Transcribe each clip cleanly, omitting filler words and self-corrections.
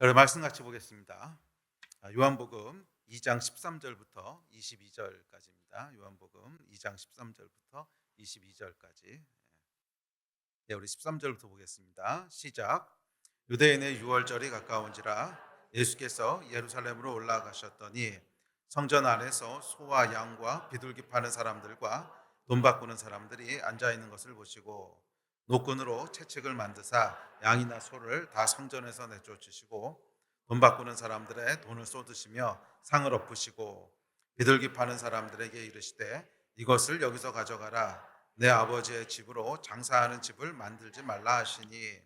여러분 말씀 같이 보겠습니다. 요한복음 2장 13절부터 22절까지입니다. 요한복음 2장 13절부터 22절까지. 네, 우리 13절부터 보겠습니다. 시작. 유대인의 유월절이 가까운지라 예수께서 예루살렘으로 올라가셨더니 성전 안에서 소와 양과 비둘기 파는 사람들과 돈 바꾸는 사람들이 앉아 있는 것을 보시고 노끈으로 채찍을 만드사 양이나 소를 다 성전에서 내쫓으시고 돈 바꾸는 사람들의 돈을 쏟으시며 상을 엎으시고 비둘기 파는 사람들에게 이르시되 이것을 여기서 가져가라. 내 아버지의 집으로 장사하는 집을 만들지 말라 하시니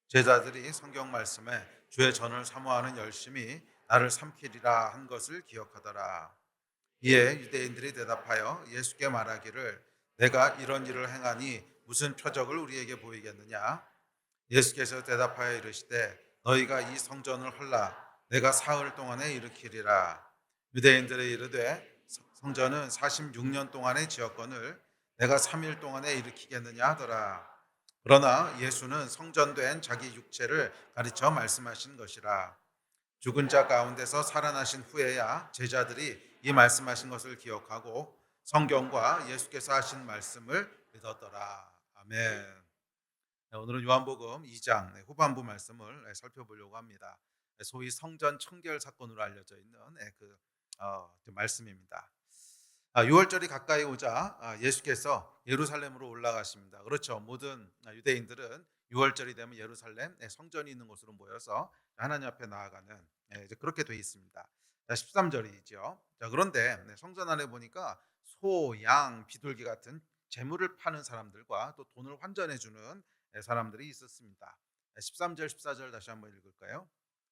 제자들이 성경 말씀에 주의 전을 사모하는 열심히 나를 삼키리라 한 것을 기억하더라. 이에 유대인들이 대답하여 예수께 말하기를 내가 이런 일을 행하니 무슨 표적을 우리에게 보이겠느냐? 예수께서 대답하여 이르시되 너희가 이 성전을 헐라 내가 사흘 동안에 일으키리라. 유대인들이 이르되 성전은 46년 동안에 지었거늘 내가 3일 동안에 일으키겠느냐 하더라. 그러나 예수는 성전된 자기 육체를 가르쳐 말씀하신 것이라. 죽은 자 가운데서 살아나신 후에야 제자들이 이 말씀하신 것을 기억하고 성경과 예수께서 하신 말씀을 믿었더라. 아멘. 오늘은 요한복음 2장 후반부 말씀을 살펴보려고 합니다. 소위 성전 청결 사건으로 알려져 있는 그 말씀입니다. 6월절이 가까이 오자 예수께서 예루살렘으로 올라가십니다. 그렇죠. 모든 유대인들은 6월절이 되면 예루살렘 성전이 있는 곳으로 모여서 하나님 앞에 나아가는 이제 그렇게 돼 있습니다. 13절이죠. 그런데 성전 안에 보니까 소, 양, 비둘기 같은 재물을 파는 사람들과 또 돈을 환전해 주는 사람들이 있었습니다. 13절, 14절 다시 한번 읽을까요?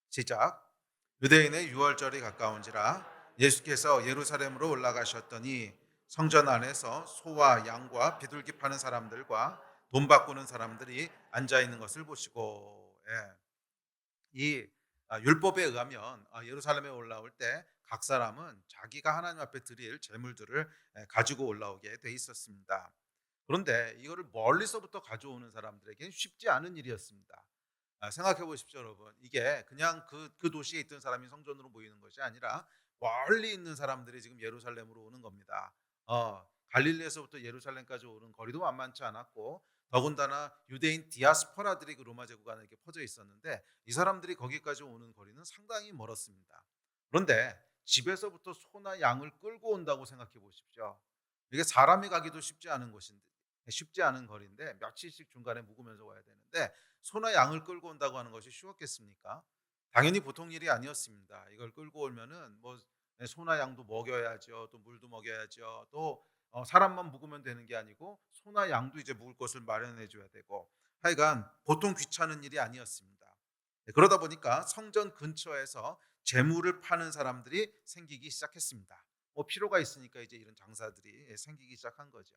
시작. 유대인의 유월절이 가까운지라 예수께서 예루살렘으로 올라가셨더니 성전 안에서 소와 양과 비둘기 파는 사람들과 돈 바꾸는 사람들이 앉아 있는 것을 보시고, 이 율법에 의하면 예루살렘에 올라올 때 각 사람은 자기가 하나님 앞에 드릴 재물들을 가지고 올라오게 돼 있었습니다. 그런데 이거를 멀리서부터 가져오는 사람들에게는 쉽지 않은 일이었습니다. 생각해 보십시오, 여러분. 이게 그냥 그 도시에 있던 사람이 성전으로 모이는 것이 아니라 멀리 있는 사람들이 지금 예루살렘으로 오는 겁니다. 갈릴리에서부터 예루살렘까지 오는 거리도 만만치 않았고 더군다나 유대인 디아스포라들이 그 로마 제국 안에 이렇게 퍼져 있었는데 이 사람들이 거기까지 오는 거리는 상당히 멀었습니다. 그런데 집에서부터 소나 양을 끌고 온다고 생각해 보십시오. 이게 사람이 가기도 쉽지 않은 거리인데 며칠씩 중간에 묵으면서 와야 되는데 소나 양을 끌고 온다고 하는 것이 쉬웠겠습니까? 당연히 보통 일이 아니었습니다. 이걸 끌고 오면은 뭐 소나 양도 먹여야죠. 또 물도 먹여야죠. 또 사람만 묵으면 되는 게 아니고 소나 양도 이제 묵을 곳을 마련해 줘야 되고 하여간 보통 귀찮은 일이 아니었습니다. 그러다 보니까 성전 근처에서 재물을 파는 사람들이 생기기 시작했습니다. 뭐 필요가 있으니까 이제 이런 장사들이 생기기 시작한 거죠.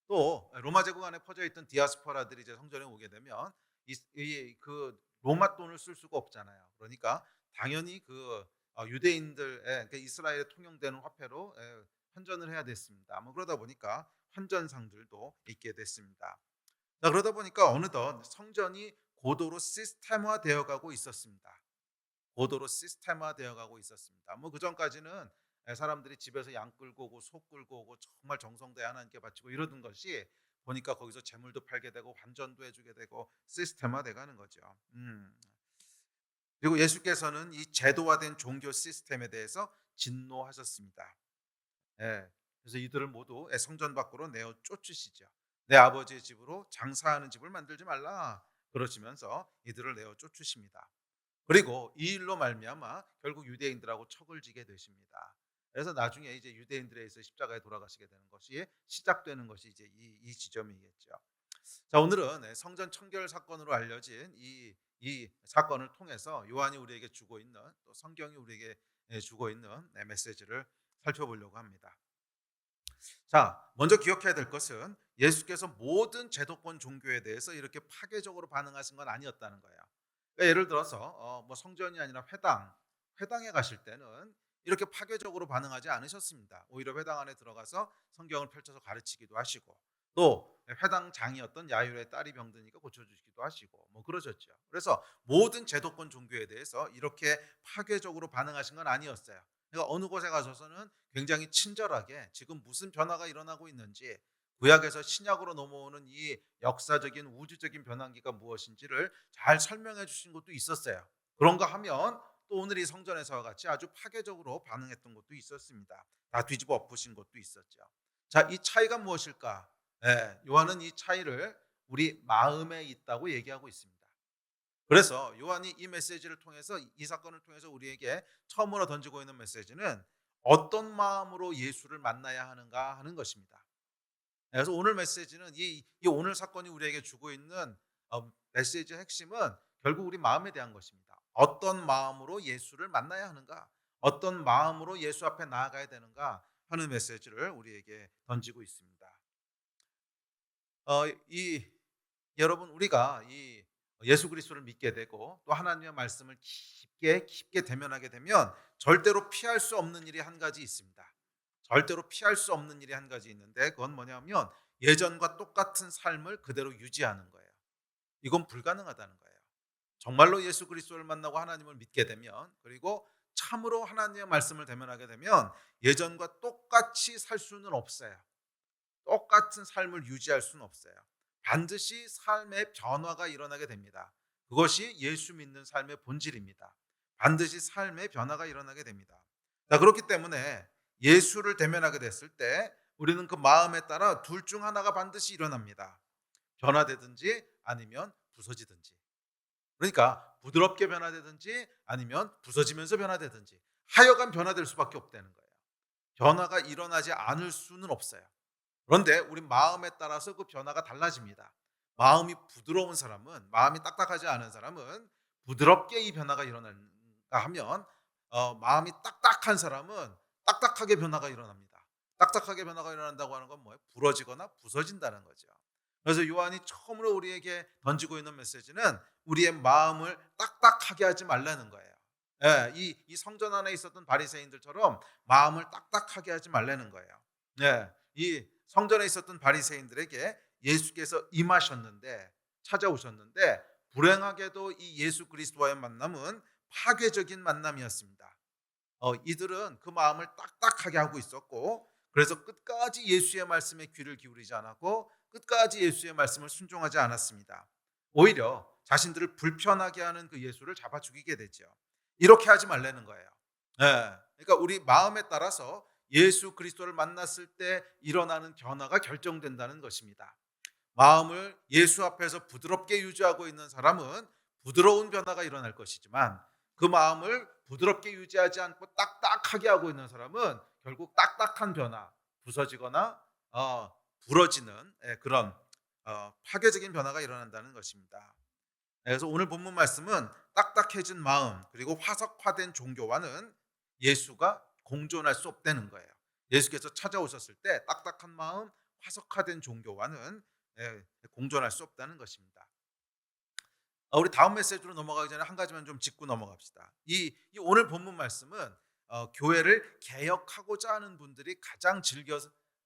또 로마 제국 안에 퍼져 있던 디아스포라들이 이제 성전에 오게 되면 그 로마 돈을 쓸 수가 없잖아요. 그러니까 당연히 그 유대인들의 그 이스라엘에 통용되는 화폐로 환전을 해야 됐습니다. 뭐 그러다 보니까 환전상들도 있게 됐습니다. 자, 그러다 보니까 어느덧 성전이 고도로 시스템화되어 가고 있었습니다. 고도로 시스템화되어 가고 있었습니다. 뭐 그전까지는 사람들이 집에서 양 끌고 오고 소 끌고 오고 정말 정성대에 하나님께 바치고 이러던 것이 보니까 거기서 재물도 팔게 되고 환전도 해주게 되고 시스템화돼 가는 거죠. 그리고 예수께서는 이 제도화된 종교 시스템에 대해서 진노하셨습니다. 그래서 이들을 모두 성전 밖으로 내어 쫓으시죠. 내 아버지의 집으로 장사하는 집을 만들지 말라 그러시면서 이들을 내어 쫓으십니다. 그리고 이 일로 말미암아 결국 유대인들하고 척을 지게 되십니다. 그래서 나중에 이제 유대인들에 의해서 십자가에 돌아가시게 되는 것이 시작되는 것이 이제 이 지점이겠죠. 자, 오늘은 성전 청결 사건으로 알려진 이 사건을 통해서 요한이 우리에게 주고 있는 또 성경이 우리에게 주고 있는 메시지를 살펴보려고 합니다. 자, 먼저 기억해야 될 것은 예수께서 모든 제도권 종교에 대해서 이렇게 파괴적으로 반응하신 건 아니었다는 거예요. 그러니까 예를 들어서 뭐 성전이 아니라 회당에 가실 때는 이렇게 파괴적으로 반응하지 않으셨습니다. 오히려 회당 안에 들어가서 성경을 펼쳐서 가르치기도 하시고 또 회당장이었던 야율의 딸이 병드니까 고쳐주시기도 하시고 뭐 그러셨죠. 그래서 모든 제도권 종교에 대해서 이렇게 파괴적으로 반응하신 건 아니었어요. 그러니까 어느 곳에 가셔서는 굉장히 친절하게 지금 무슨 변화가 일어나고 있는지, 구약에서 신약으로 넘어오는 이 역사적인 우주적인 변환기가 무엇인지를 잘 설명해 주신 것도 있었어요. 그런가 하면 또 오늘 이 성전에서와 같이 아주 파괴적으로 반응했던 것도 있었습니다. 다 뒤집어 엎으신 것도 있었죠. 자, 이 차이가 무엇일까? 요한은 이 차이를 우리 마음에 있다고 얘기하고 있습니다. 그래서 요한이 이 메시지를 통해서, 이 사건을 통해서 우리에게 처음으로 던지고 있는 메시지는 어떤 마음으로 예수를 만나야 하는가 하는 것입니다. 그래서 오늘 메시지는 이 오늘 사건이 우리에게 주고 있는 메시지의 핵심은 결국 우리 마음에 대한 것입니다. 어떤 마음으로 예수를 만나야 하는가, 어떤 마음으로 예수 앞에 나아가야 되는가 하는 메시지를 우리에게 던지고 있습니다. 이 여러분, 우리가 이 예수 그리스도를 믿게 되고 또 하나님의 말씀을 깊게 대면하게 되면 절대로 피할 수 없는 일이 한 가지 있습니다. 절대로 피할 수 없는 일이 한 가지 있는데, 그건 뭐냐면 예전과 똑같은 삶을 그대로 유지하는 거예요. 이건 불가능하다는 거예요. 정말로 예수 그리스도를 만나고 하나님을 믿게 되면, 그리고 참으로 하나님의 말씀을 대면하게 되면 예전과 똑같이 살 수는 없어요. 똑같은 삶을 유지할 수는 없어요. 반드시 삶의 변화가 일어나게 됩니다. 그것이 예수 믿는 삶의 본질입니다. 반드시 삶의 변화가 일어나게 됩니다. 자, 그렇기 때문에 예수를 대면하게 됐을 때 우리는 그 마음에 따라 둘 중 하나가 반드시 일어납니다. 변화되든지 아니면 부서지든지. 그러니까 부드럽게 변화되든지 아니면 부서지면서 변화되든지, 하여간 변화될 수밖에 없다는 거예요. 변화가 일어나지 않을 수는 없어요. 그런데 우리 마음에 따라서 그 변화가 달라집니다. 마음이 부드러운 사람은, 마음이 딱딱하지 않은 사람은 부드럽게 이 변화가 일어난가 하면, 마음이 딱딱한 사람은 딱딱하게 변화가 일어납니다. 딱딱하게 변화가 일어난다고 하는 건 뭐예요? 부러지거나 부서진다는 거죠. 그래서 요한이 처음으로 우리에게 던지고 있는 메시지는 우리의 마음을 딱딱하게 하지 말라는 거예요. 이 성전 안에 있었던 바리새인들처럼 마음을 딱딱하게 하지 말라는 거예요. 이 성전에 있었던 바리새인들에게 예수께서 임하셨는데, 찾아오셨는데, 불행하게도 이 예수 그리스도와의 만남은 파괴적인 만남이었습니다. 이들은 그 마음을 딱딱하게 하고 있었고, 그래서 끝까지 예수의 말씀에 귀를 기울이지 않았고 끝까지 예수의 말씀을 순종하지 않았습니다. 오히려 자신들을 불편하게 하는 그 예수를 잡아 죽이게 되죠. 이렇게 하지 말라는 거예요. 그러니까 우리 마음에 따라서 예수 그리스도를 만났을 때 일어나는 변화가 결정된다는 것입니다. 마음을 예수 앞에서 부드럽게 유지하고 있는 사람은 부드러운 변화가 일어날 것이지만, 그 마음을 부드럽게 유지하지 않고 딱딱하게 하고 있는 사람은 결국 딱딱한 변화, 부서지거나 부러지는 그런 파괴적인 변화가 일어난다는 것입니다. 그래서 오늘 본문 말씀은 딱딱해진 마음 그리고 화석화된 종교와는 예수가 공존할 수 없다는 거예요. 예수께서 찾아오셨을 때 딱딱한 마음, 화석화된 종교와는 공존할 수 없다는 것입니다. 우리 다음 메시지로 넘어가기 전에 한 가지만 좀 짚고 넘어갑시다. 이 오늘 본문 말씀은 교회를 개혁하고자 하는 분들이 가장 즐겨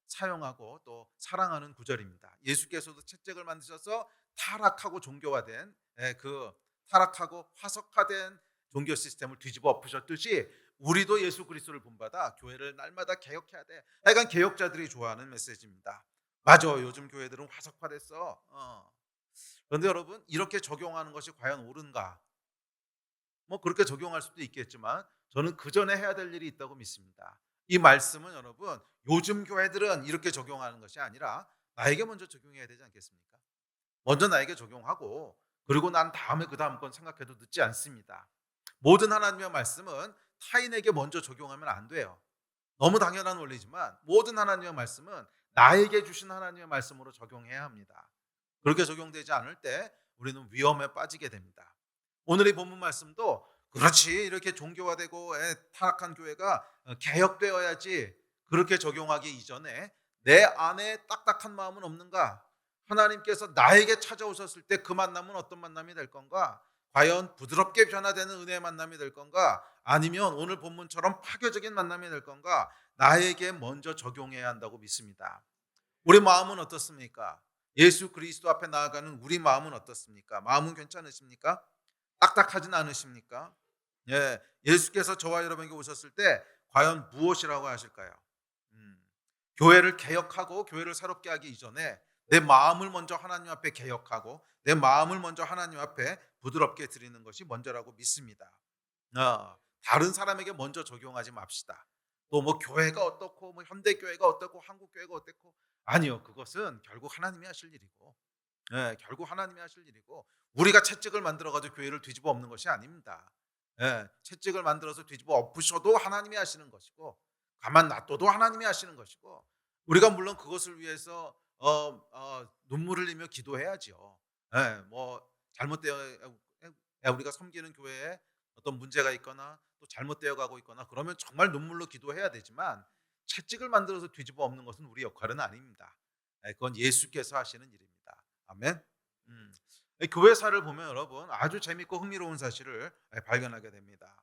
사용하고 또 사랑하는 구절입니다. 예수께서도 채찍을 만드셔서 타락하고 종교화된 그 타락하고 화석화된 종교 시스템을 뒤집어 엎으셨듯이 우리도 예수 그리스도를 본받아 교회를 날마다 개혁해야 돼. 하여간 개혁자들이 좋아하는 메시지입니다. 맞아, 요즘 교회들은 화석화됐어. 그런데 여러분, 이렇게 적용하는 것이 과연 옳은가? 뭐 그렇게 적용할 수도 있겠지만 저는 그 전에 해야 될 일이 있다고 믿습니다. 이 말씀은 여러분, 요즘 교회들은 이렇게 적용하는 것이 아니라 나에게 먼저 적용해야 되지 않겠습니까? 먼저 나에게 적용하고 그리고 난 다음에 그 다음 건 생각해도 늦지 않습니다. 모든 하나님의 말씀은 타인에게 먼저 적용하면 안 돼요. 너무 당연한 원리지만 모든 하나님의 말씀은 나에게 주신 하나님의 말씀으로 적용해야 합니다. 그렇게 적용되지 않을 때 우리는 위험에 빠지게 됩니다. 오늘 이 본문 말씀도 그렇지, 이렇게 종교화되고 타락한 교회가 개혁되어야지, 그렇게 적용하기 이전에 내 안에 딱딱한 마음은 없는가? 하나님께서 나에게 찾아오셨을 때 그 만남은 어떤 만남이 될 건가? 과연 부드럽게 변화되는 은혜의 만남이 될 건가? 아니면 오늘 본문처럼 파괴적인 만남이 될 건가? 나에게 먼저 적용해야 한다고 믿습니다. 우리 마음은 어떻습니까? 예수 그리스도 앞에 나아가는 우리 마음은 어떻습니까? 마음은 괜찮으십니까? 딱딱하진 않으십니까? 예, 예수께서 저와 여러분에게 오셨을 때 과연 무엇이라고 하실까요? 음, 교회를 개혁하고 교회를 새롭게 하기 이전에 내 마음을 먼저 하나님 앞에 개혁하고 내 마음을 먼저 하나님 앞에 부드럽게 드리는 것이 먼저라고 믿습니다. 다른 사람에게 먼저 적용하지 맙시다. 또 뭐 교회가 어떻고 뭐 현대 교회가 어떻고 한국 교회가 어떻고, 아니요. 그것은 결국 하나님이 하실 일이고, 결국 하나님이 하실 일이고, 우리가 채찍을 만들어 가지고 교회를 뒤집어 엎는 것이 아닙니다. 채찍을 만들어서 뒤집어 엎으셔도 하나님이 하시는 것이고, 가만 놔둬도 하나님이 하시는 것이고, 우리가 물론 그것을 위해서 눈물을 흘리며 기도해야지요. 뭐 잘못되어 우리가 섬기는 교회에 어떤 문제가 있거나 또 잘못되어 가고 있거나 그러면 정말 눈물로 기도해야 되지만, 채찍을 만들어서 뒤집어 엎는 것은 우리 역할은 아닙니다. 그건 예수께서 하시는 일입니다. 아멘. 음. 교회사를 보면 여러분 아주 재밌고 흥미로운 사실을 발견하게 됩니다.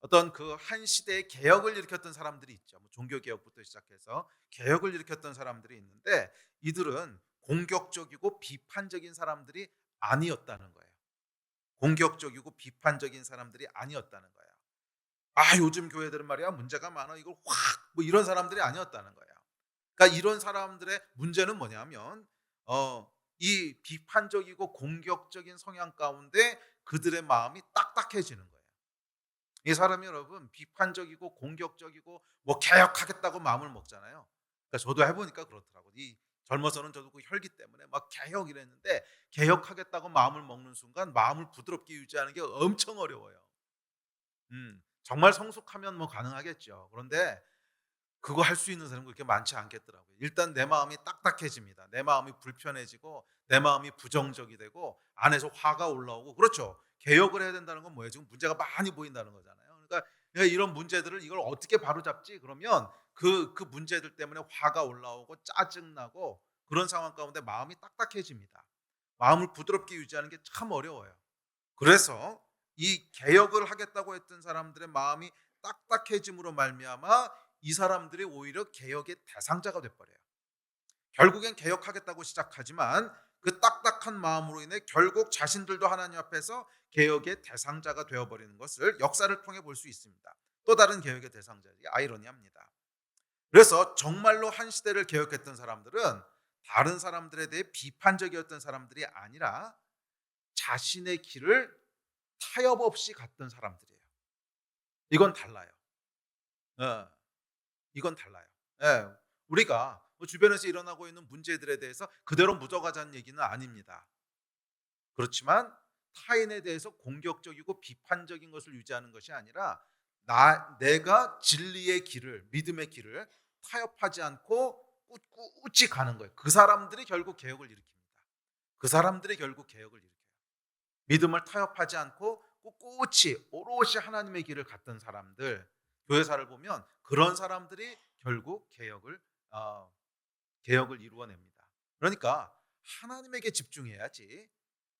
어떤 그 한 시대의 개혁을 일으켰던 사람들이 있죠. 뭐 종교 개혁부터 시작해서 개혁을 일으켰던 사람들이 있는데, 이들은 공격적이고 비판적인 사람들이 아니었다는 거예요. 공격적이고 비판적인 사람들이 아니었다는 거예요. 요즘 교회들은 말이야 문제가 많아, 이걸 확 뭐 이런 사람들이 아니었다는 거예요. 그러니까 이런 사람들의 문제는 뭐냐면 이 비판적이고 공격적인 성향 가운데 그들의 마음이 딱딱해지는 거예요. 이 사람이 여러분 비판적이고 공격적이고 뭐 개혁하겠다고 마음을 먹잖아요. 그러니까 저도 해보니까 그렇더라고요. 이 젊어서는 저도 그 혈기 때문에 막 개혁 이랬는데, 개혁하겠다고 마음을 먹는 순간 마음을 부드럽게 유지하는 게 엄청 어려워요. 정말 성숙하면 뭐 가능하겠죠. 그런데 그거 할 수 있는 사람은 그렇게 많지 않겠더라고요. 일단 내 마음이 딱딱해집니다. 내 마음이 불편해지고 내 마음이 부정적이 되고 안에서 화가 올라오고, 그렇죠. 개혁을 해야 된다는 건 뭐예요? 지금 문제가 많이 보인다는 거잖아요. 그러니까 이런 문제들을 이걸 어떻게 바로잡지? 그러면 그 문제들 때문에 화가 올라오고 짜증나고 그런 상황 가운데 마음이 딱딱해집니다. 마음을 부드럽게 유지하는 게 참 어려워요. 그래서 이 개혁을 하겠다고 했던 사람들의 마음이 딱딱해짐으로 말미암아 이 사람들이 오히려 개혁의 대상자가 돼 버려요. 결국엔 개혁하겠다고 시작하지만 그 딱딱한 마음으로 인해 결국 자신들도 하나님 앞에서 개혁의 대상자가 되어 버리는 것을 역사를 통해 볼 수 있습니다. 또 다른 개혁의 대상자, 이게 아이러니합니다. 그래서 정말로 한 시대를 개혁했던 사람들은 다른 사람들에 대해 비판적이었던 사람들이 아니라 자신의 길을 타협 없이 갔던 사람들이에요. 이건 달라요. 예, 이건 달라요. 예, 우리가 뭐 주변에서 일어나고 있는 문제들에 대해서 그대로 묻어가자는 얘기는 아닙니다. 그렇지만 타인에 대해서 공격적이고 비판적인 것을 유지하는 것이 아니라 내가 진리의 길을, 믿음의 길을 타협하지 않고 꿋꿋이 가는 거예요. 그 사람들이 결국 개혁을 일으킵니다. 그 사람들이 결국 개혁을 일으켜요. 믿음을 타협하지 않고 꿋꿋이 오롯이 하나님의 길을 갔던 사람들, 교회사를 보면 그런 사람들이 결국 어, 개혁을 이루어냅니다. 그러니까 하나님에게 집중해야지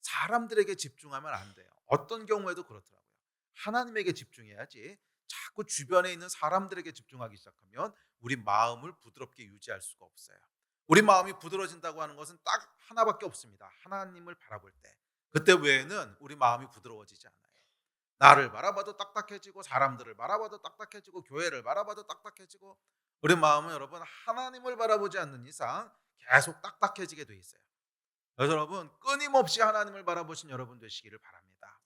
사람들에게 집중하면 안 돼요. 어떤 경우에도 그렇더라고요. 하나님에게 집중해야지 자꾸 주변에 있는 사람들에게 집중하기 시작하면 우리 마음을 부드럽게 유지할 수가 없어요. 우리 마음이 부드러워진다고 하는 것은 딱 하나밖에 없습니다. 하나님을 바라볼 때. 그때 외에는 우리 마음이 부드러워지지 않아요. 나를 바라봐도 딱딱해지고 사람들을 바라봐도 딱딱해지고 교회를 바라봐도 딱딱해지고, 우리 마음은 여러분 하나님을 바라보지 않는 이상 계속 딱딱해지게 돼 있어요. 그래서 여러분 끊임없이 하나님을 바라보신 여러분 되시기를 바랍니다.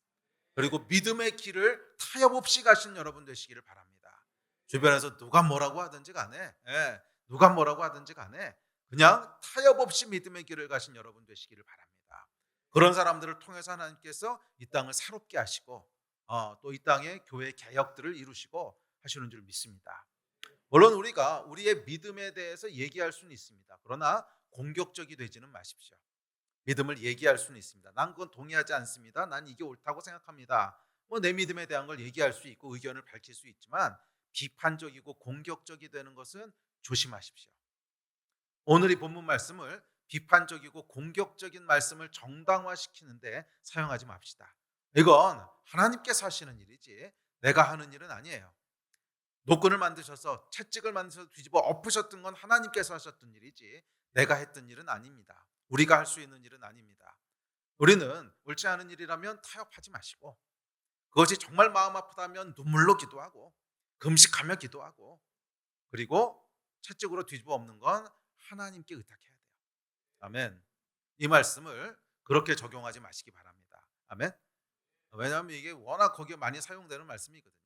그리고 믿음의 길을 타협 없이 가신 여러분 되시기를 바랍니다. 주변에서 누가 뭐라고 하든지 간에, 누가 뭐라고 하든지 간에 그냥 타협 없이 믿음의 길을 가신 여러분 되시기를 바랍니다. 그런 사람들을 통해서 하나님께서 이 땅을 새롭게 하시고 또 이 땅에 교회 개혁들을 이루시고 하시는 줄 믿습니다. 물론 우리가 우리의 믿음에 대해서 얘기할 수는 있습니다. 그러나 공격적이 되지는 마십시오. 믿음을 얘기할 수는 있습니다. 난 그건 동의하지 않습니다. 난 이게 옳다고 생각합니다. 뭐 내 믿음에 대한 걸 얘기할 수 있고 의견을 밝힐 수 있지만 비판적이고 공격적이 되는 것은 조심하십시오. 오늘 이 본문 말씀을 비판적이고 공격적인 말씀을 정당화시키는데 사용하지 맙시다. 이건 하나님께서 하시는 일이지 내가 하는 일은 아니에요. 노끈을 만드셔서 채찍을 만드셔서 뒤집어 엎으셨던 건 하나님께서 하셨던 일이지 내가 했던 일은 아닙니다. 우리가 할 수 있는 일은 아닙니다. 우리는 옳지 않은 일이라면 타협하지 마시고, 그것이 정말 마음 아프다면 눈물로 기도하고 금식하며 기도하고, 그리고 채찍으로 뒤집어 엎는 건 하나님께 의탁해야 돼요. 아멘. 이 말씀을 그렇게 적용하지 마시기 바랍니다. 아멘. 왜냐하면 이게 워낙 거기에 많이 사용되는 말씀이거든요.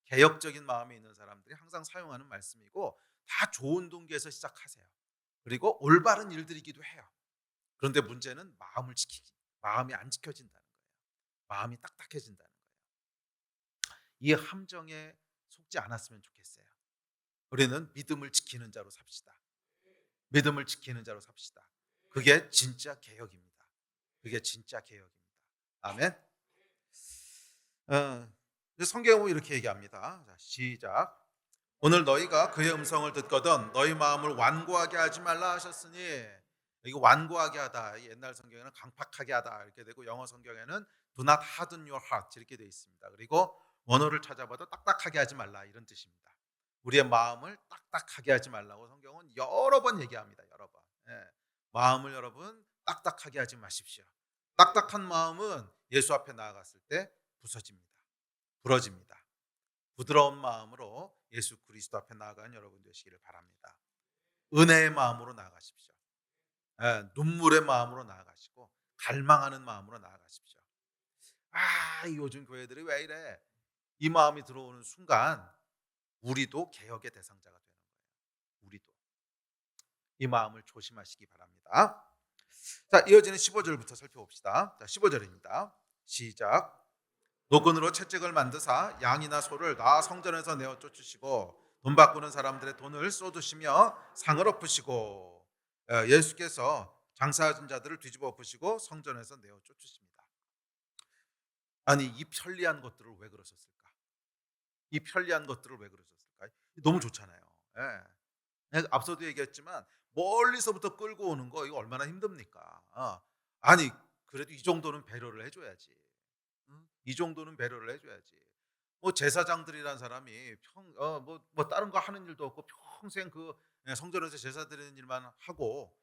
개혁적인 마음이 있는 사람들이 항상 사용하는 말씀이고, 다 좋은 동기에서 시작하세요. 그리고 올바른 일들이기도 해요. 그런데 문제는 마음이 안 지켜진다는 거예요. 마음이 딱딱해진다는 거예요. 이 함정에 속지 않았으면 좋겠어요. 우리는 믿음을 지키는 자로 삽시다. 믿음을 지키는 자로 삽시다. 그게 진짜 개혁입니다. 그게 진짜 개혁입니다. 아멘. 성경에 보면 이렇게 얘기합니다. 자, 시작. 오늘 너희가 그의 음성을 듣거든 너희 마음을 완고하게 하지 말라 하셨으니, 이거 완고하게 하다, 옛날 성경에는 강팍하게 하다 이렇게 되고, 영어 성경에는 do not harden your heart 이렇게 되어 있습니다. 그리고 원어를 찾아봐도 딱딱하게 하지 말라 이런 뜻입니다. 우리의 마음을 딱딱하게 하지 말라고 성경은 여러 번 얘기합니다. 여러 번. 마음을 여러분 딱딱하게 하지 마십시오. 딱딱한 마음은 예수 앞에 나아갔을 때 부서집니다. 부러집니다. 부드러운 마음으로 예수 그리스도 앞에 나아가는 여러분 되시기를 바랍니다. 은혜의 마음으로 나아가십시오. 눈물의 마음으로 나아가시고 갈망하는 마음으로 나아가십시오. 요즘 교회들이 왜 이래? 이 마음이 들어오는 순간 우리도 개혁의 대상자가 되는 거예요. 우리도. 이 마음을 조심하시기 바랍니다. 자, 이어지는 15절부터 살펴봅시다. 자, 15절입니다. 시작. 노끈으로 채찍을 만드사 양이나 소를 나 성전에서 내어 쫓으시고 돈 바꾸는 사람들의 돈을 쏟으시며 상을 엎으시고, 예수께서 장사하신 자들을 뒤집어 엎으시고 성전에서 내어 쫓으십니다. 아니, 이 편리한 것들을 왜 그러셨을까? 이 편리한 것들을 왜 그러셨을까? 너무 좋잖아요. 앞서도 얘기했지만 멀리서부터 끌고 오는 거 이거 얼마나 힘듭니까? 아니, 그래도 이 정도는 배려를 해줘야지. 이 정도는 배려를 해줘야지. 뭐 제사장들이란 사람이 다른 거 하는 일도 없고 평생 그 성전에서 제사 드리는 일만 하고,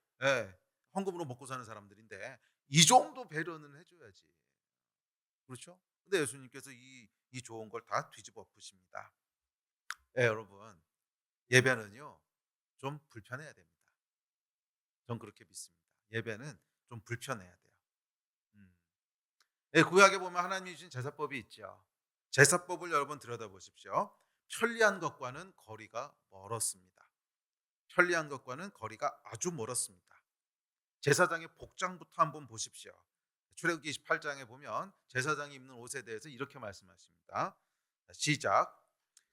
헌금으로 먹고 사는 사람들인데 이 정도 배려는 해줘야지. 그렇죠? 근데 예수님께서 이 좋은 걸 다 뒤집어 엎으십니다. 여러분, 예배는요 좀 불편해야 됩니다. 전 그렇게 믿습니다. 예배는 좀 불편해야 돼요. 구약에 보면 하나님이 주신 제사법이 있죠. 제사법을 여러분 들여다보십시오. 편리한 것과는 거리가 멀었습니다. 편리한 것과는 거리가 아주 멀었습니다. 제사장의 복장부터 한번 보십시오. 출애굽기 28장에 보면 제사장이 입는 옷에 대해서 이렇게 말씀하십니다. 시작.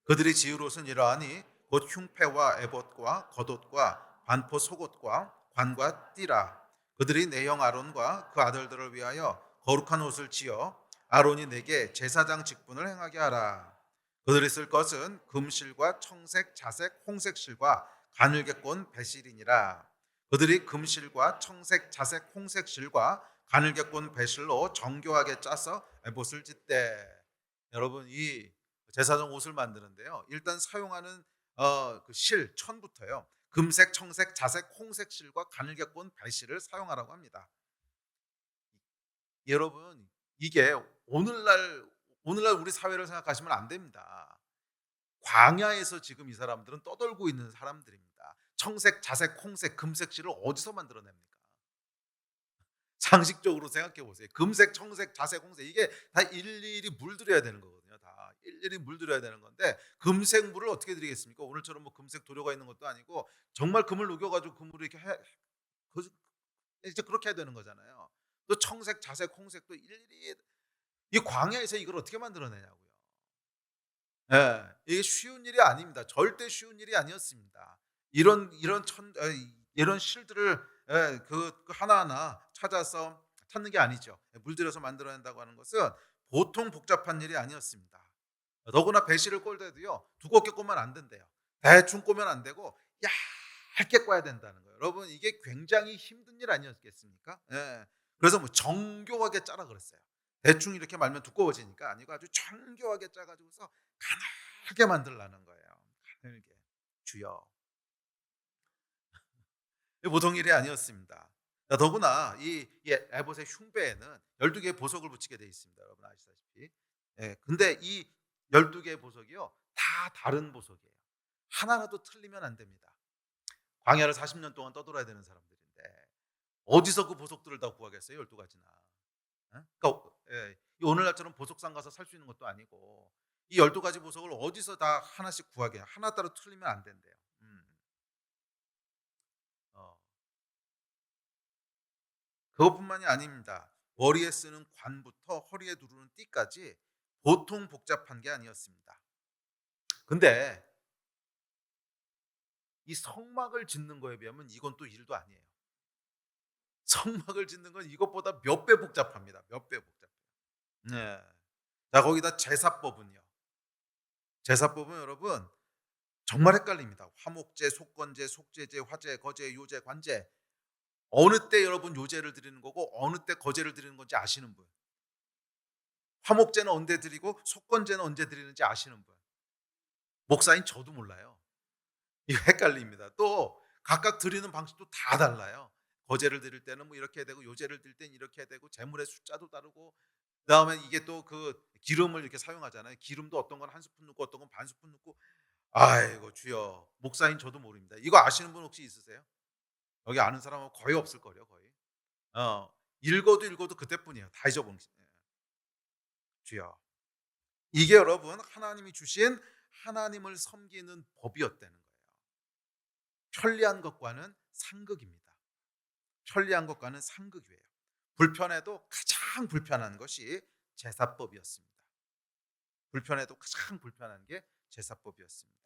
그들이 지을 옷은 이러하니 곧 흉패와 에봇과 겉옷과 반포 속옷과 관과 띠라. 그들이 내 형 아론과 그 아들들을 위하여 거룩한 옷을 지어 아론이 내게 제사장 직분을 행하게 하라. 그들이 쓸 것은 금실과 청색, 자색, 홍색 실과 가늘게 꼰 배실이니라. 그들이 금실과 청색, 자색, 홍색 실과 가늘게 꼰 배실로 정교하게 짜서 에봇을 짓되. 여러분, 이 제사장 옷을 만드는데요, 일단 사용하는 그 실, 천부터요 금색, 청색, 자색, 홍색 실과 가늘게 꼰 배실을 사용하라고 합니다. 여러분, 이게 오늘날 우리 사회를 생각하시면 안 됩니다. 광야에서 지금 이 사람들은 떠돌고 있는 사람들입니다. 청색, 자색, 홍색, 금색 실을 어디서 만들어냅니까? 상식적으로 생각해 보세요. 금색, 청색, 자색, 홍색 이게 다 일일이 물들여야 되는 거거든요. 다 일일이 물들여야 되는 건데 금색 물을 어떻게 드리겠습니까? 오늘처럼 뭐 금색 도료가 있는 것도 아니고 정말 금을 녹여가지고 금으로 이렇게 이제 그렇게 해야 되는 거잖아요. 또 청색, 자색, 홍색도 일일이 이 광야에서 이걸 어떻게 만들어내냐고요. 이게 쉬운 일이 아닙니다. 절대 쉬운 일이 아니었습니다. 이런 실들을 그 하나하나 찾는 게 아니죠. 물들여서 만들어낸다고 하는 것은 보통 복잡한 일이 아니었습니다. 더구나 배실을 꼴 때도요 두껍게 꼬면 안 된대요. 대충 꼬면 안 되고 얇게 꽈야 된다는 거예요. 여러분, 이게 굉장히 힘든 일 아니었겠습니까? 그래서 뭐 정교하게 짜라 그랬어요. 대충 이렇게 말면 두꺼워지니까 아니고 아주 정교하게 짜가지고서 가늘게 만들라는 거예요. 하늘께 주여. 보통 일이 아니었습니다. 더구나 이 에봇의 흉배에는 12개의 보석을 붙이게 되어 있습니다. 여러분 아시다시피. 근데 이 12개의 보석이요, 다 다른 보석이에요. 하나라도 틀리면 안 됩니다. 광야를 40년 동안 떠돌아야 되는 사람들인데 어디서 그 보석들을 다 구하겠어요? 12가지나. 그러니까 오늘날처럼 보석상 가서 살 수 있는 것도 아니고 이 12가지 보석을 어디서 다 하나씩 구하게, 하나 따로 틀리면 안 된대요. 어, 그것뿐만이 아닙니다. 머리에 쓰는 관부터 허리에 두르는 띠까지 보통 복잡한 게 아니었습니다. 근데 이 성막을 짓는 거에 비하면 이건 또 일도 아니에요. 성막을 짓는 건 이것보다 몇 배 복잡합니다. 몇 배 복잡해요. 네. 자, 거기다 제사법은요. 제사법은 여러분 정말 헷갈립니다. 화목제, 속건제, 속죄제, 화제, 거제, 요제, 관제. 어느 때 여러분 요제를 드리는 거고 어느 때 거제를 드리는 건지 아시는 분? 화목제는 언제 드리고 속건제는 언제 드리는지 아시는 분? 목사인 저도 몰라요. 이거 헷갈립니다. 또 각각 드리는 방식도 다 달라요. 거제를 드릴 때는 뭐 이렇게 해야 되고 요제를 드릴 때는 이렇게 해야 되고 재물의 숫자도 다르고 그다음에 이게 또 그 기름을 이렇게 사용하잖아요. 기름도 어떤 건 한 스푼 넣고 어떤 건 반 스푼 넣고. 아이고 주여. 목사인 저도 모릅니다. 이거 아시는 분 혹시 있으세요? 여기 아는 사람은 거의 없을 거예요, 거의. 읽어도 그때뿐이에요. 다 잊어본 주여. 이게 여러분 하나님이 주신 하나님을 섬기는 법이었다는 거예요. 편리한 것과는 상극입니다. 편리한 것과는 상극이에요. 불편해도 가장 불편한 것이 제사법이었습니다. 불편해도 가장 불편한 게 제사법이었습니다.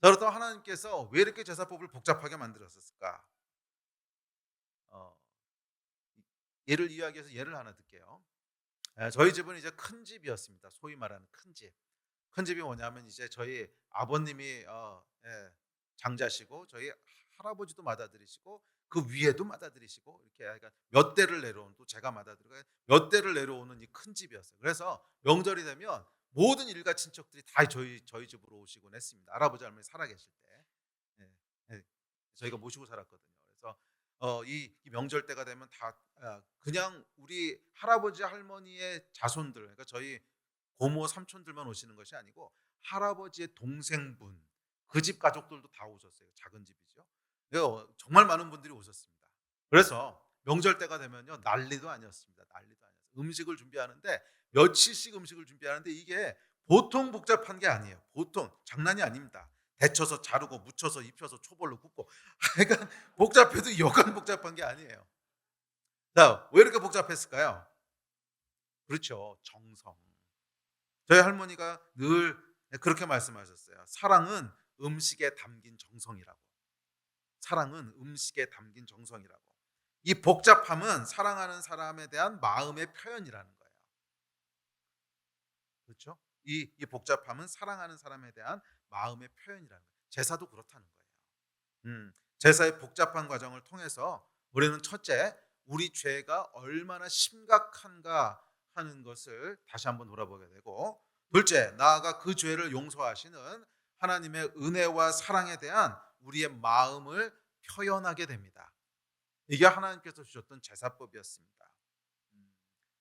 그렇다면 하나님께서 왜 이렇게 제사법을 복잡하게 만들었을까? 예를 이야기해서 예를 하나 들게요. 저희 집은 이제 큰 집이었습니다. 소위 말하는 큰 집. 큰 집이 뭐냐면 이제 저희 아버님이 장자시고 저희 할아버지도 맏아들이시고 그 위에도 맏아들이시고 이렇게 약간 몇 대를 내려온, 또 제가 맏아들이고 몇 대를 내려오는 이 큰 집이었어요. 그래서 명절이 되면 모든 일가 친척들이 다 저희 집으로 오시곤 했습니다. 할아버지 할머니 살아계실 때. 예, 예, 저희가 모시고 살았거든요. 그래서 이 명절 때가 되면 다 그냥 우리 할아버지 할머니의 자손들, 그러니까 저희 고모 삼촌들만 오시는 것이 아니고 할아버지의 동생분, 그 집 가족들도 다 오셨어요. 작은 집이죠. 정말 많은 분들이 오셨습니다. 그래서 명절 때가 되면요 난리도 아니었습니다. 난리도 아니었어요. 음식을 준비하는데 며칠씩 음식을 준비하는데 이게 보통 복잡한 게 아니에요. 보통 장난이 아닙니다. 데쳐서 자르고 묻혀서 입혀서 초벌로 굽고 그러니까 복잡해도 여간 복잡한 게 아니에요. 자, 왜 이렇게 복잡했을까요? 그렇죠. 정성. 저희 할머니가 늘 그렇게 말씀하셨어요. 사랑은 음식에 담긴 정성이라고. 사랑은 음식에 담긴 정성이라고. 이 복잡함은 사랑하는 사람에 대한 마음의 표현이라는 거예요. 그렇죠? 이 복잡함은 사랑하는 사람에 대한 마음의 표현이라는 거예요. 제사도 그렇다는 거예요. 제사의 복잡한 과정을 통해서 우리는 첫째, 우리 죄가 얼마나 심각한가 하는 것을 다시 한번 돌아보게 되고, 둘째, 나아가 그 죄를 용서하시는 하나님의 은혜와 사랑에 대한 우리의 마음을 표현하게 됩니다. 이게 하나님께서 주셨던 제사법이었습니다.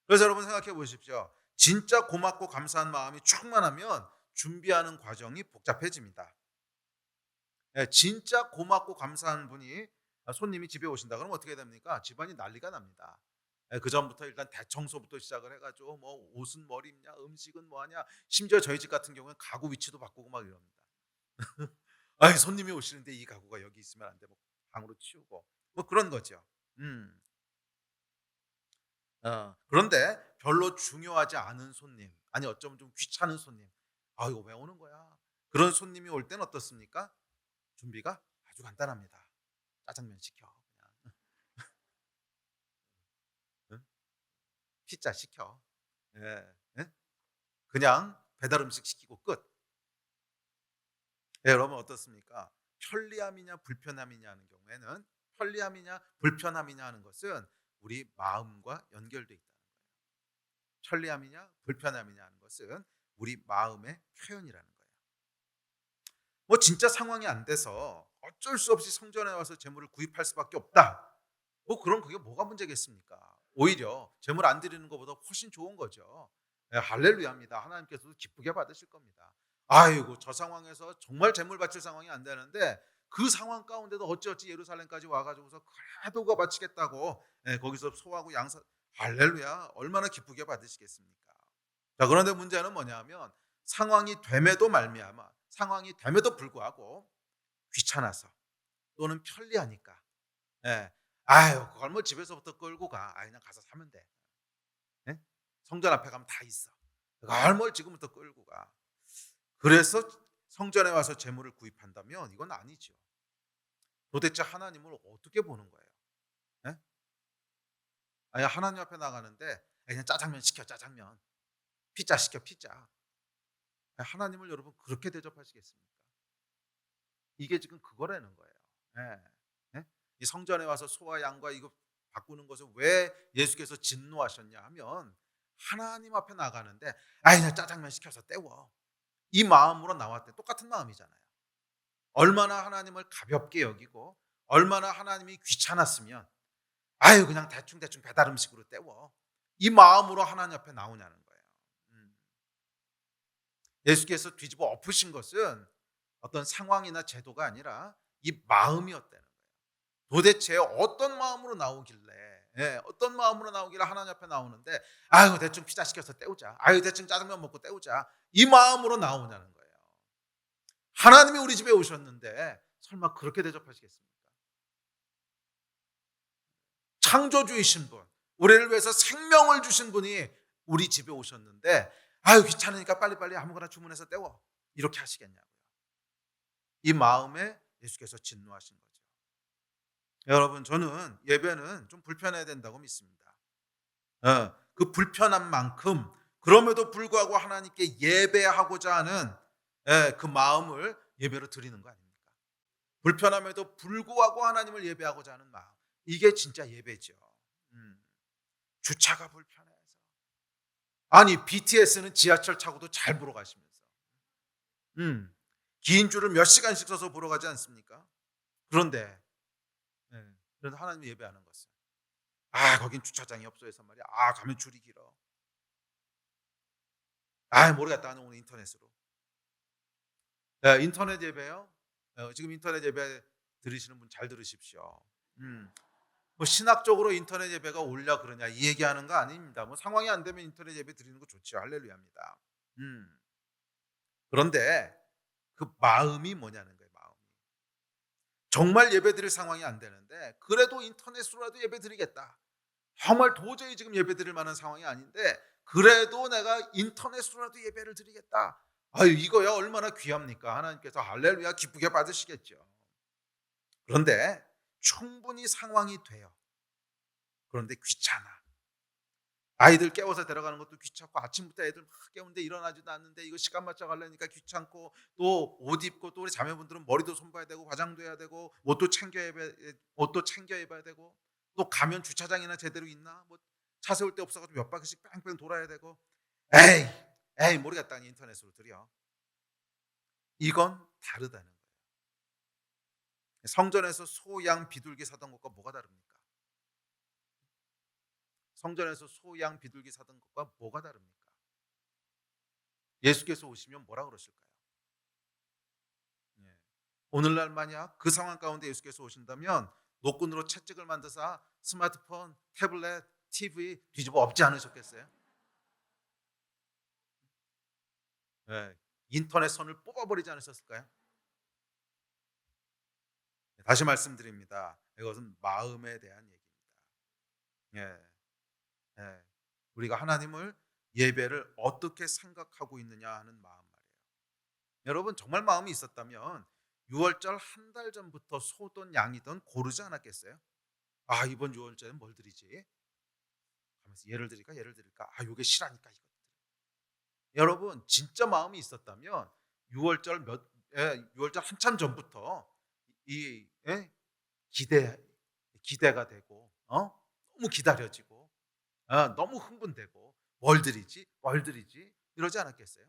그래서 여러분 생각해 보십시오. 진짜 고맙고 감사한 마음이 충만하면 준비하는 과정이 복잡해집니다. 진짜 고맙고 감사한 분이 손님이 집에 오신다 그러면 어떻게 됩니까? 집안이 난리가 납니다. 그 전부터 일단 대청소부터 시작을 해가지고 뭐 옷은 뭘 입냐, 음식은 뭐하냐, 심지어 저희 집 같은 경우는 가구 위치도 바꾸고 막 이럽니다. 아니 손님이 오시는데 이 가구가 여기 있으면 안 돼, 뭐 방으로 치우고 뭐 그런 거죠. 음. 그런데 별로 중요하지 않은 손님, 아니 어쩌면 좀 귀찮은 손님, 아 이거 왜 오는 거야? 그런 손님이 올 때는 어떻습니까? 준비가 아주 간단합니다. 짜장면 시켜. 그냥. 응? 피자 시켜. 예. 예? 그냥 배달 음식 시키고 끝. 예, 여러분 어떻습니까? 편리함이냐 불편함이냐 하는 경우에는 편리함이냐 불편함이냐 하는 것은 우리 마음과 연결되어 있다는 거예요. 편리함이냐 불편함이냐 하는 것은 우리 마음의 표현이라는 거예요. 뭐 진짜 상황이 안 돼서 어쩔 수 없이 성전에 와서 재물을 구입할 수밖에 없다. 뭐 그럼 그게 뭐가 문제겠습니까? 오히려 재물 안 드리는 것보다 훨씬 좋은 거죠. 예, 할렐루야입니다. 하나님께서도 기쁘게 받으실 겁니다. 아이고 저 상황에서 정말 재물 바칠 상황이 안 되는데 그 상황 가운데도 어찌어찌 예루살렘까지 와가지고서 그래도 그거 바치겠다고 거기서 소하고 양사 할렐루야 얼마나 기쁘게 받으시겠습니까? 자 그런데 문제는 뭐냐면 상황이 됨에도 불구하고 귀찮아서 또는 편리하니까 아유 그걸 뭐 집에서부터 끌고 가 그냥 가서 사면 돼. 예? 성전 앞에 가면 다 있어. 그걸 뭘 지금부터 끌고 가. 그래서 성전에 와서 재물을 구입한다면 이건 아니죠. 도대체 하나님을 어떻게 보는 거예요? 예? 아니 하나님 앞에 나가는데 그냥 짜장면 시켜 짜장면. 피자 시켜 피자. 하나님을 여러분 그렇게 대접하시겠습니까? 이게 지금 그거라는 거예요. 예. 예? 이 성전에 와서 소와 양과 이거 바꾸는 것을 왜 예수께서 진노하셨냐 하면 하나님 앞에 나가는데 그냥 짜장면 시켜서 때워. 이 마음으로 나왔대. 똑같은 마음이잖아요. 얼마나 하나님을 가볍게 여기고 얼마나 하나님이 귀찮았으면 그냥 대충 배달 음식으로 때워. 이 마음으로 하나님 앞에 나오냐는 거예요. 예수께서 뒤집어 엎으신 것은 어떤 상황이나 제도가 아니라 이 마음이었다는 거예요. 도대체 어떤 마음으로 나오길래 어떤 마음으로 나오길래 하나님 앞에 나오는데 대충 피자 시켜서 때우자. 대충 짜장면 먹고 때우자. 이 마음으로 나오냐는 거예요. 하나님이 우리 집에 오셨는데 설마 그렇게 대접하시겠습니까? 창조주이신 분, 우리를 위해서 생명을 주신 분이 우리 집에 오셨는데 귀찮으니까 빨리빨리 아무거나 주문해서 때워. 이렇게 하시겠냐고요. 이 마음에 예수께서 진노하신 거죠. 여러분 저는 예배는 좀 불편해야 된다고 믿습니다. 그 불편한 만큼 그럼에도 불구하고 하나님께 예배하고자 하는 그 마음을 예배로 드리는 거 아닙니까? 불편함에도 불구하고 하나님을 예배하고자 하는 마음. 이게 진짜 예배죠. 주차가 불편해서. 아니 BTS는 지하철 타고도 잘 보러 가시면서 긴 줄을 몇 시간씩 서서 보러 가지 않습니까? 그런데 그래서 하나님 예배하는 것은 거긴 주차장이 없어 해서 말이야. 가면 줄이 길어. 모르겠다. 나는 오늘 인터넷으로. 인터넷 예배요? 지금 인터넷 예배 들으시는 분 잘 들으십시오. 뭐 신학적으로 인터넷 예배가 옳냐 그러냐 이 얘기하는 거 아닙니다. 뭐 상황이 안 되면 인터넷 예배 드리는 거 좋죠. 할렐루야입니다. 그런데 그 마음이 뭐냐는 거예요. 마음이. 정말 예배 드릴 상황이 안 되는데 그래도 인터넷으로라도 예배 드리겠다. 정말 도저히 지금 예배 드릴 만한 상황이 아닌데 그래도 내가 인터넷으로라도 예배를 드리겠다. 이거야 얼마나 귀합니까? 하나님께서 할렐루야 기쁘게 받으시겠죠. 그런데 충분히 상황이 돼요. 그런데 귀찮아. 아이들 깨워서 데려가는 것도 귀찮고 아침부터 애들 막 깨우는데 일어나지도 않는데 이거 시간 맞춰 가려니까 귀찮고 또 옷 입고 또 우리 자매분들은 머리도 손봐야 되고 화장도 해야 되고 옷도 챙겨 입어야 되고 또 가면 주차장이나 제대로 있나 뭐 차 세울 데 없어가지고 몇 바퀴씩 뺑뺑 돌아야 되고 에이 모르겠다 인터넷으로 드려. 이건 다르다는 거예요. 성전에서 소, 양, 비둘기 사던 것과 뭐가 다릅니까? 성전에서 소, 양, 비둘기 사던 것과 뭐가 다릅니까? 예수께서 오시면 뭐라 그러실까요? 오늘날 만약 그 상황 가운데 예수께서 오신다면 노끈으로 채찍을 만드사 스마트폰, 태블릿, TV 뒤집어 엎지 않으셨겠어요? 인터넷 선을 뽑아버리지 않으셨을까요? 다시 말씀드립니다. 이것은 마음에 대한 얘기입니다. 예. 우리가 하나님을 예배를 어떻게 생각하고 있느냐 하는 마음 말이에요. 여러분 정말 마음이 있었다면 6월절 한 달 전부터 소든 양이든 고르지 않았겠어요? 이번 6월절엔 뭘 드리지? 하면서 예를 드릴까? 요게 실하니까 이거. 여러분 진짜 마음이 있었다면 6월절 한참 전부터 이 기대가 되고 너무 기다려지고 너무 흥분되고 뭘 드리지 이러지 않았겠어요?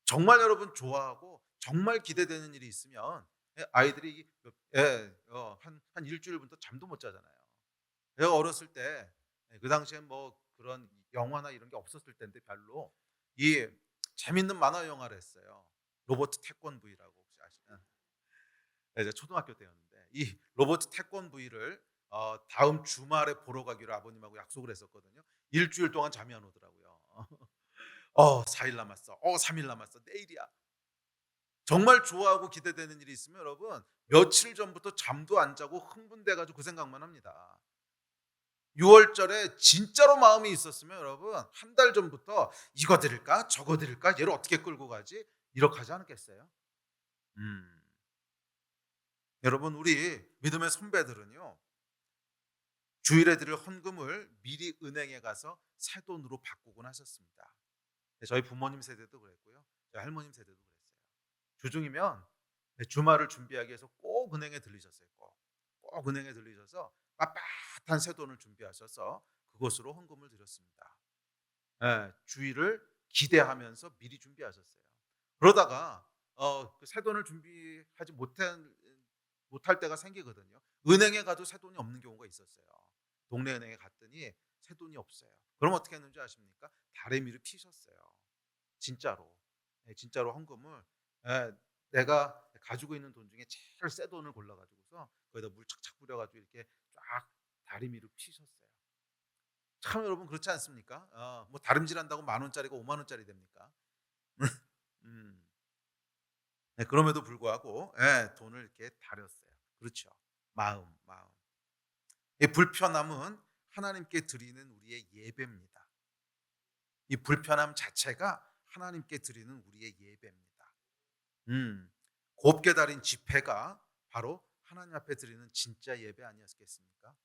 정말 여러분 좋아하고 정말 기대되는 일이 있으면 아이들이 한 일주일부터 잠도 못 자잖아요. 제가 어렸을 때 그 당시에 뭐 그런 영화나 이런 게 없었을 때인데 별로 이 재밌는 만화 영화를 했어요. 로버트 태권브이라고 혹시 아시나요? 이제 초등학교 때였는데 이 로버트 태권브이를 다음 주말에 보러 가기로 아버님하고 약속을 했었거든요. 일주일 동안 잠이 안 오더라고요. 4일 남았어. 3일 남았어. 내일이야. 정말 좋아하고 기대되는 일이 있으면 여러분 며칠 전부터 잠도 안 자고 흥분돼 가지고 그 생각만 합니다. 6월절에 진짜로 마음이 있었으면 여러분 한 달 전부터 '이거 드릴까? 저거 드릴까? 얘를 어떻게 끌고 가지?' 이렇게 하지 않았겠어요? 음. 여러분 우리 믿음의 선배들은요. 주일에 드릴 헌금을 미리 은행에 가서 새 돈으로 바꾸곤 하셨습니다. 저희 부모님 세대도 그랬고요. 저희 할머님 세대도 그랬어요. 주중이면 주말을 준비하기 위해서 꼭 은행에 들리셨어요. 꼭 은행에 들리셔서 빳빳한 새 돈을 준비하셔서 그것으로 헌금을 드렸습니다. 주일을 기대하면서 미리 준비하셨어요. 그러다가 그 새 돈을 준비하지 못할 때가 생기거든요. 은행에 가도 새 돈이 없는 경우가 있었어요. 동네 은행에 갔더니 새 돈이 없어요. 그럼 어떻게 했는지 아십니까? 다리미를 피셨어요. 진짜로. 진짜로 헌금을 내가 가지고 있는 돈 중에 제일 새 돈을 골라 가지고서 거기다 물 착착 뿌려 가지고 이렇게 쫙 다리미를 피셨어요. 참 여러분 그렇지 않습니까? 뭐 다림질한다고 10,000원짜리가 50,000원짜리 됩니까? 음. 네, 그럼에도 불구하고 돈을 이렇게 다렸어요. 그렇죠. 마음. 이 불편함은 하나님께 드리는 우리의 예배입니다. 이 불편함 자체가 하나님께 드리는 우리의 예배입니다. 곱게 달인 지폐가 바로 하나님 앞에 드리는 진짜 예배 아니었겠습니까?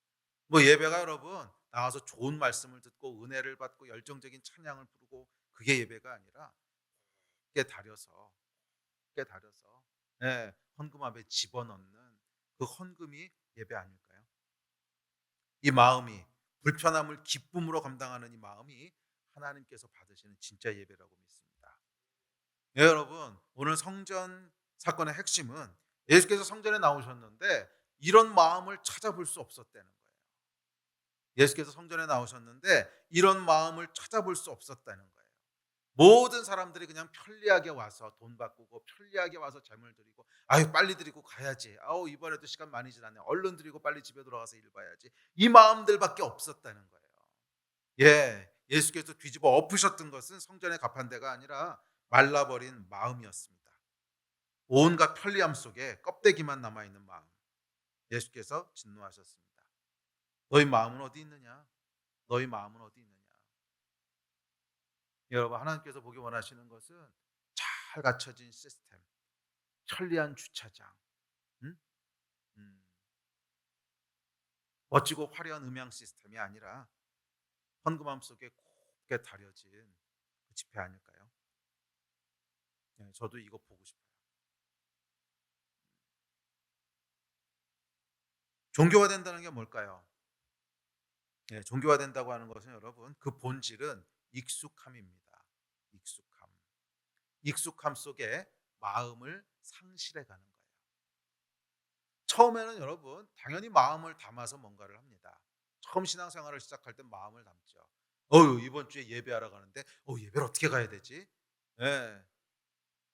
뭐 예배가 여러분 나와서 좋은 말씀을 듣고 은혜를 받고 열정적인 찬양을 부르고 그게 예배가 아니라 깨달여서 헌금 앞에 집어넣는 그 헌금이 예배 아닐까요? 이 마음이 불편함을 기쁨으로 감당하는 이 마음이 하나님께서 받으시는 진짜 예배라고 믿습니다. 여러분 오늘 성전 사건의 핵심은 예수께서 성전에 나오셨는데 이런 마음을 찾아볼 수 없었다는 거예요. 예수께서 성전에 나오셨는데 이런 마음을 찾아볼 수 없었다는 거예요. 모든 사람들이 그냥 편리하게 와서 돈 바꾸고 편리하게 와서 재물 드리고 아유 빨리 드리고 가야지. 아우 이번에도 시간 많이 지났네. 얼른 드리고 빨리 집에 돌아가서 일 봐야지. 이 마음들밖에 없었다는 거예요. 예수께서 뒤집어 엎으셨던 것은 성전의 가판대가 아니라 말라버린 마음이었습니다. 온갖 편리함 속에 껍데기만 남아 있는 마음. 예수께서 진노하셨습니다. 너희 마음은 어디 있느냐? 너희 마음은 어디 있느냐? 여러분 하나님께서 보기 원하시는 것은 잘 갖춰진 시스템, 편리한 주차장, 음? 음, 멋지고 화려한 음향 시스템이 아니라 헌금함 속에 곱게 다려진 그 지폐 아닐까요? 저도 이거 보고 싶어요. 종교화된다는 게 뭘까요? 종교화된다고 하는 것은 여러분 그 본질은 익숙함입니다. 익숙함. 익숙함 속에 마음을 상실해 가는 거예요. 처음에는 여러분 당연히 마음을 담아서 뭔가를 합니다. 처음 신앙생활을 시작할 때 마음을 담죠. 이번 주에 예배하러 가는데 예배를 어떻게 가야 되지? 예.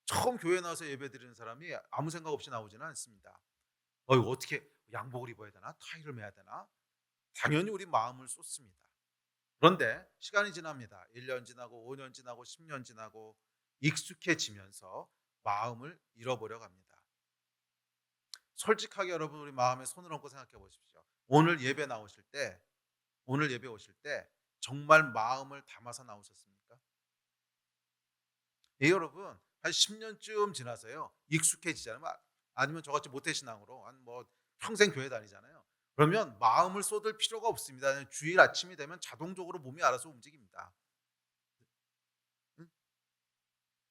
처음 교회 나와서 예배 드리는 사람이 아무 생각 없이 나오지는 않습니다. 어떻게 양복을 입어야 되나? 타이를 매야 되나? 당연히 우리 마음을 쏟습니다. 그런데 시간이 지납니다. 1년 지나고 5년 지나고 10년 지나고 익숙해지면서 마음을 잃어버려 갑니다. 솔직하게 여러분 우리 마음에 손을 얹고 생각해 보십시오. 오늘 예배 오실 때 정말 마음을 담아서 나오셨습니까? 여러분 한 10년쯤 지나서요. 익숙해지잖아요. 아니면 저같이 모태신앙으로 한 뭐 평생 교회 다니잖아요. 그러면 마음을 쏟을 필요가 없습니다. 주일 아침이 되면 자동적으로 몸이 알아서 움직입니다. 응?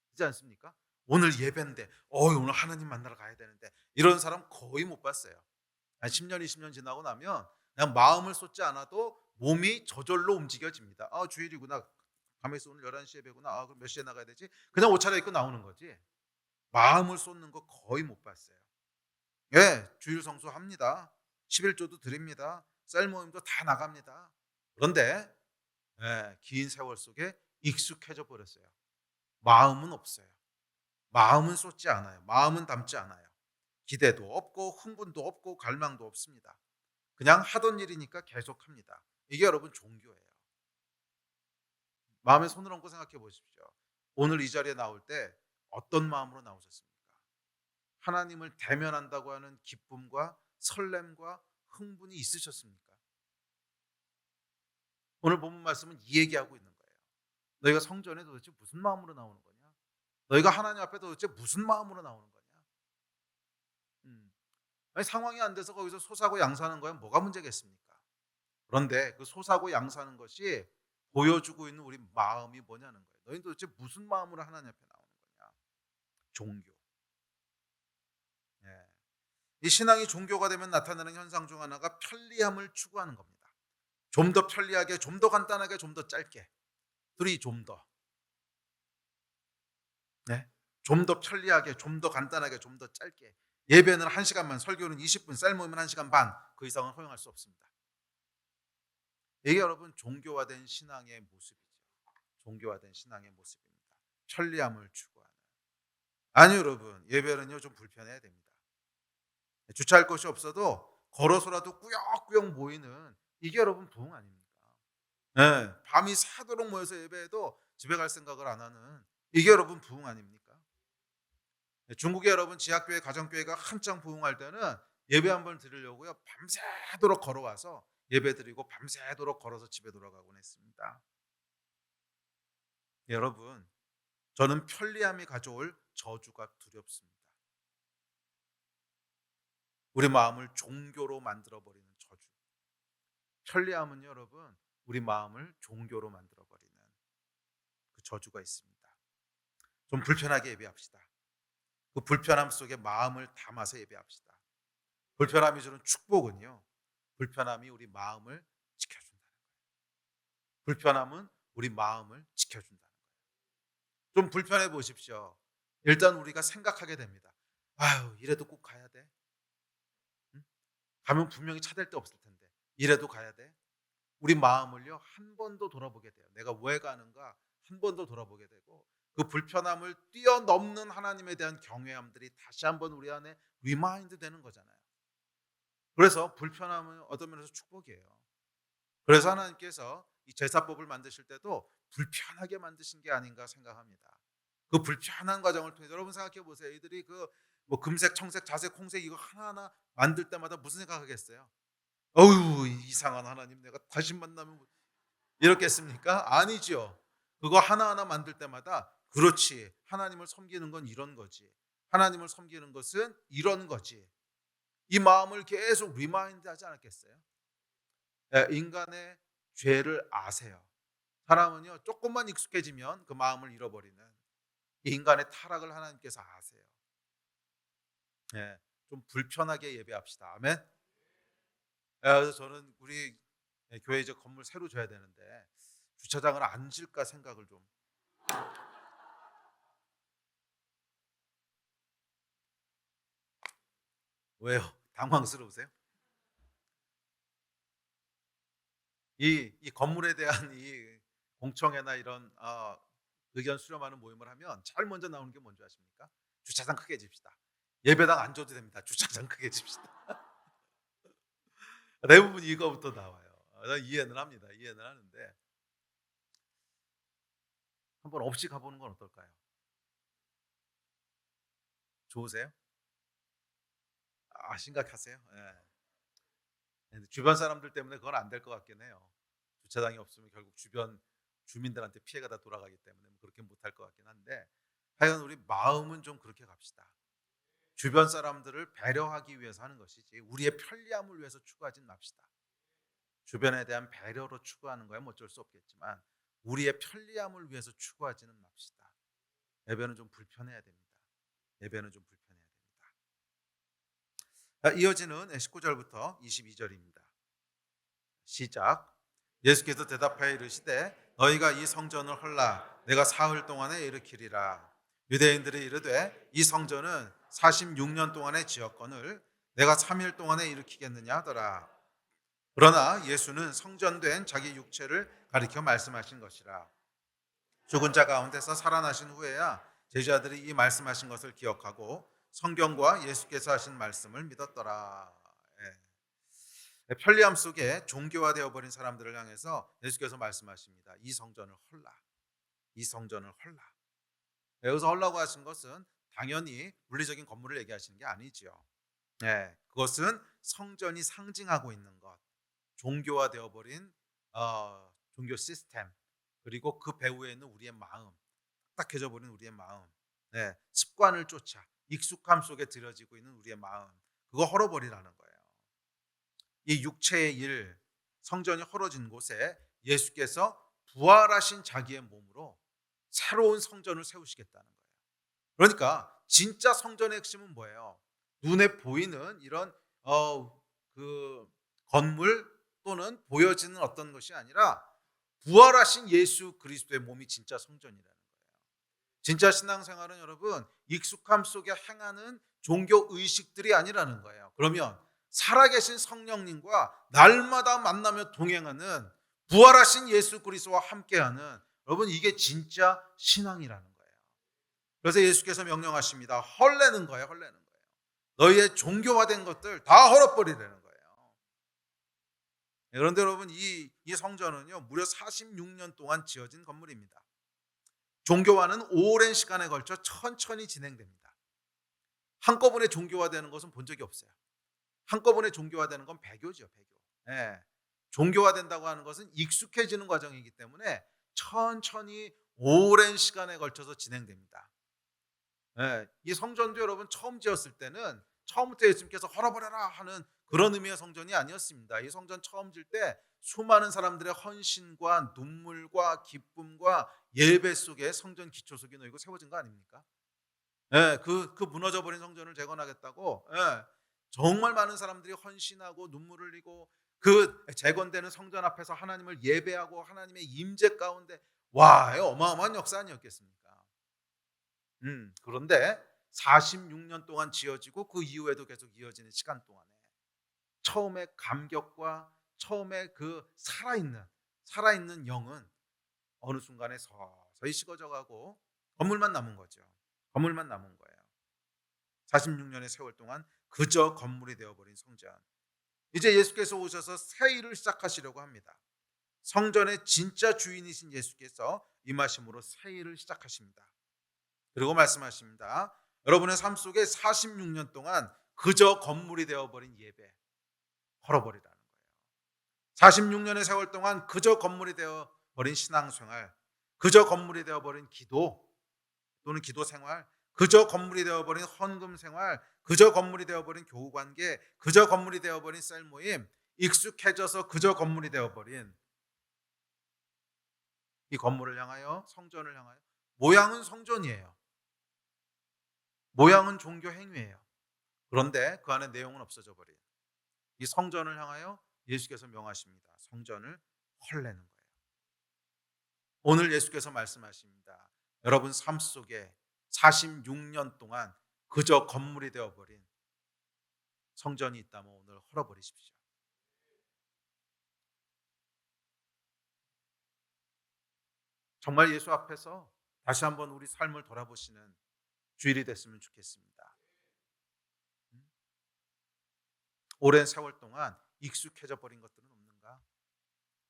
그렇지 않습니까? 오늘 예배인데 오늘 하나님 만나러 가야 되는데 이런 사람 거의 못 봤어요. 한 10년, 20년 지나고 나면 그냥 마음을 쏟지 않아도 몸이 저절로 움직여집니다. 주일이구나. 가만있어 오늘 11시 예배구나. 그럼 몇 시에 나가야 되지? 그냥 옷 차려입고 나오는 거지. 마음을 쏟는 거 거의 못 봤어요. 예, 주일 성수합니다. 11조도 드립니다. 쌀 모임도 다 나갑니다. 그런데 예, 긴 세월 속에 익숙해져 버렸어요. 마음은 없어요. 마음은 쏟지 않아요. 마음은 담지 않아요. 기대도 없고 흥분도 없고 갈망도 없습니다. 그냥 하던 일이니까 계속합니다. 이게 여러분 종교예요. 마음에 손을 얹고 생각해 보십시오. 오늘 이 자리에 나올 때 어떤 마음으로 나오셨습니까? 하나님을 대면한다고 하는 기쁨과 설렘과 흥분이 있으셨습니까? 오늘 본문 말씀은 이 얘기하고 있는 거예요. 너희가 성전에 도대체 무슨 마음으로 나오는 거냐? 너희가 하나님 앞에 도대체 무슨 마음으로 나오는 거냐? 음. 아니, 상황이 안 돼서 거기서 소사고 양사하는 거야 뭐가 문제겠습니까? 그런데 그 소사고 양사하는 것이 보여주고 있는 우리 마음이 뭐냐는 거예요. 너희는 도대체 무슨 마음으로 하나님 앞에 나오는 거냐? 종교. 예. 이 신앙이 종교가 되면 나타나는 현상 중 하나가 편리함을 추구하는 겁니다. 좀 더 편리하게, 좀 더 간단하게, 좀 더 짧게. 둘이 좀 더. 네. 좀 더 편리하게, 좀 더 간단하게, 좀 더 짧게. 예배는 1시간만, 설교는 20분, 쌀모임은 1시간 반. 그 이상은 허용할 수 없습니다. 이게 여러분 종교화된 신앙의 모습이죠. 종교화된 신앙의 모습입니다. 편리함을 추구하는. 아니 여러분, 예배는요 좀 불편해야 됩니다. 주차할 곳이 없어도 걸어서라도 꾸역꾸역 모이는 이게 여러분 부흥 아닙니까? 네, 밤이 새도록 모여서 예배해도 집에 갈 생각을 안 하는 이게 여러분 부흥 아닙니까? 네, 중국에 여러분 지하교회 가정교회가 한창 부흥할 때는 예배 한번 드리려고요 밤새도록 걸어와서 예배 드리고 밤새도록 걸어서 집에 돌아가곤 했습니다. 여러분, 저는 편리함이 가져올 저주가 두렵습니다. 우리 마음을 종교로 만들어버리는 저주. 편리함은 여러분 우리 마음을 종교로 만들어버리는 그 저주가 있습니다. 좀 불편하게 예배합시다. 그 불편함 속에 마음을 담아서 예배합시다. 불편함이 주는 축복은요, 불편함이 우리 마음을 지켜준다는 거예요. 불편함은 우리 마음을 지켜준다는 거예요. 좀 불편해 보십시오. 일단 우리가 생각하게 됩니다. 아유, 이래도 꼭 가야 돼? 응? 가면 분명히 차댈 데 없을 텐데 이래도 가야 돼? 우리 마음을요 한 번 더 돌아보게 돼요. 내가 왜 가는가 한 번 더 돌아보게 되고 그 불편함을 뛰어넘는 하나님에 대한 경외함들이 다시 한번 우리 안에 리마인드 되는 거잖아요. 그래서 불편함은 어떤 면에서 축복이에요. 그래서 하나님께서 이 제사법을 만드실 때도 불편하게 만드신 게 아닌가 생각합니다. 그 불편한 과정을 통해서 여러분 생각해 보세요. 이들이 그 뭐 금색, 청색, 자색, 홍색 이거 하나하나 만들 때마다 무슨 생각하겠어요? 어휴, 이상한 하나님 내가 다시 만나면 이렇겠습니까? 아니죠. 그거 하나하나 만들 때마다 그렇지. 하나님을 섬기는 건 이런 거지. 하나님을 섬기는 것은 이런 거지. 이 마음을 계속 리마인드 하지 않았겠어요? 예, 인간의 죄를 아세요. 사람은요, 조금만 익숙해지면 그 마음을 잃어버리는 이 인간의 타락을 하나님께서 아세요. 예, 좀 불편하게 예배합시다. 아멘. 그래서 저는 우리 교회 이제 건물 새로 줘야 되는데 주차장을 안 질까 생각을 좀. 왜요? 당황스러우세요? 이 건물에 대한 이 공청회나 이런 의견 수렴하는 모임을 하면 제일 먼저 나오는 게 뭔지 아십니까? 주차장 크게 집시다. 예배당 안 줘도 됩니다. 주차장 크게 집시다. 대부분 이거부터 나와요. 이해는 합니다. 이해는 하는데 한번 없이 가보는 건 어떨까요? 좋으세요? 심각하세요? 예. 근데 주변 사람들 때문에 그건 안 될 것 같긴 해요. 주차장이 없으면 결국 주변 주민들한테 피해가 다 돌아가기 때문에 뭐 그렇게 못할 것 같긴 한데 하여간 우리 마음은 좀 그렇게 갑시다. 주변 사람들을 배려하기 위해서 하는 것이지 우리의 편리함을 위해서 추구하진 맙시다. 주변에 대한 배려로 추구하는 거야 뭐 어쩔 수 없겠지만 우리의 편리함을 위해서 추구하지는 맙시다. 예배는 좀 불편해야 됩니다. 예배는 좀 불편해야 됩니다. 이어지는 19절부터 22절입니다. 시작. 예수께서 대답하여 이르시되 너희가 이 성전을 헐라 내가 사흘 동안에 일으키리라. 유대인들이 이르되 이 성전은 46년 동안의 지었건을 내가 3일 동안에 일으키겠느냐 하더라. 그러나 예수는 성전된 자기 육체를 가리켜 말씀하신 것이라. 죽은 자 가운데서 살아나신 후에야 제자들이 이 말씀하신 것을 기억하고 성경과 예수께서 하신 말씀을 믿었더라. 편리함 속에 종교화되어 버린 사람들을 향해서 예수께서 말씀하십니다. 이 성전을 헐라. 이 성전을 헐라. 여기서 헐라고 하신 것은 당연히 물리적인 건물을 얘기하시는 게 아니지요. 그것은 성전이 상징하고 있는 것, 종교화되어 버린 종교 시스템, 그리고 그 배후에 있는 우리의 마음, 딱딱해져 버린 우리의 마음, 습관을 쫓아 익숙함 속에 들여지고 있는 우리의 마음, 그거 헐어버리라는 거예요. 이 육체의 일, 성전이 헐어진 곳에 예수께서 부활하신 자기의 몸으로 새로운 성전을 세우시겠다는 거예요. 그러니까 진짜 성전의 핵심은 뭐예요? 눈에 보이는 이런 그 건물 또는 보여지는 어떤 것이 아니라 부활하신 예수 그리스도의 몸이 진짜 성전이라는 거예요. 진짜 신앙생활은 여러분 익숙함 속에 행하는 종교 의식들이 아니라는 거예요. 그러면 살아계신 성령님과 날마다 만나며 동행하는 부활하신 예수 그리스도와 함께하는, 여러분 이게 진짜 신앙이라는 거예요. 그래서 예수께서 명령하십니다. 헐내는 거예요. 헐내는 거예요. 너희의 종교화된 것들 다 헐어버리라는 거예요. 그런데 여러분 이 성전은요 무려 46년 동안 지어진 건물입니다. 종교화는 오랜 시간에 걸쳐 천천히 진행됩니다. 한꺼번에 종교화되는 것은 본 적이 없어요. 한꺼번에 종교화되는 건 배교죠, 배교. 종교화된다고 하는 것은 익숙해지는 과정이기 때문에 천천히 오랜 시간에 걸쳐서 진행됩니다. 이 성전도 여러분 처음 지었을 때는 처음부터 예수님께서 헐어버려라 하는 그런 의미의 성전이 아니었습니다. 이 성전 처음 질 때 수많은 사람들의 헌신과 눈물과 기쁨과 예배 속에 성전 기초 속에 놓이고 세워진 거 아닙니까? 그 무너져버린 성전을 재건하겠다고 정말 많은 사람들이 헌신하고 눈물을 흘리고 그 재건되는 성전 앞에서 하나님을 예배하고 하나님의 임재 가운데 와, 어마어마한 역사 아니었겠습니까? 그런데 46년 동안 지어지고 그 이후에도 계속 이어지는 시간 동안에 처음에 감격과 처음에 그 살아있는 영은 어느 순간에 서서히 식어져 가고 건물만 남은 거죠. 건물만 남은 거예요. 46년의 세월 동안 그저 건물이 되어버린 성전. 이제 예수께서 오셔서 새 일을 시작하시려고 합니다. 성전의 진짜 주인이신 예수께서 임하심으로 새 일을 시작하십니다. 그리고 말씀하십니다. 여러분의 삶 속에 46년 동안 그저 건물이 되어버린 예배 헐어버리라는 거예요. 46년의 세월 동안 그저 건물이 되어버린 신앙생활, 그저 건물이 되어버린 기도 또는 기도 생활, 그저 건물이 되어버린 헌금 생활, 그저 건물이 되어버린 교우 관계, 그저 건물이 되어버린 셀 모임, 익숙해져서 그저 건물이 되어버린 이 건물을 향하여, 성전을 향하여, 모양은 성전이에요. 모양은 종교 행위예요. 그런데 그 안에 내용은 없어져 버린 이 성전을 향하여 예수께서 명하십니다. 성전을 헐내는 거예요. 오늘 예수께서 말씀하십니다. 여러분 삶 속에 46년 동안 그저 건물이 되어버린 성전이 있다면 오늘 헐어버리십시오. 정말 예수 앞에서 다시 한번 우리 삶을 돌아보시는 주일이 됐으면 좋겠습니다. 오랜 세월 동안 익숙해져 버린 것들은 없는가?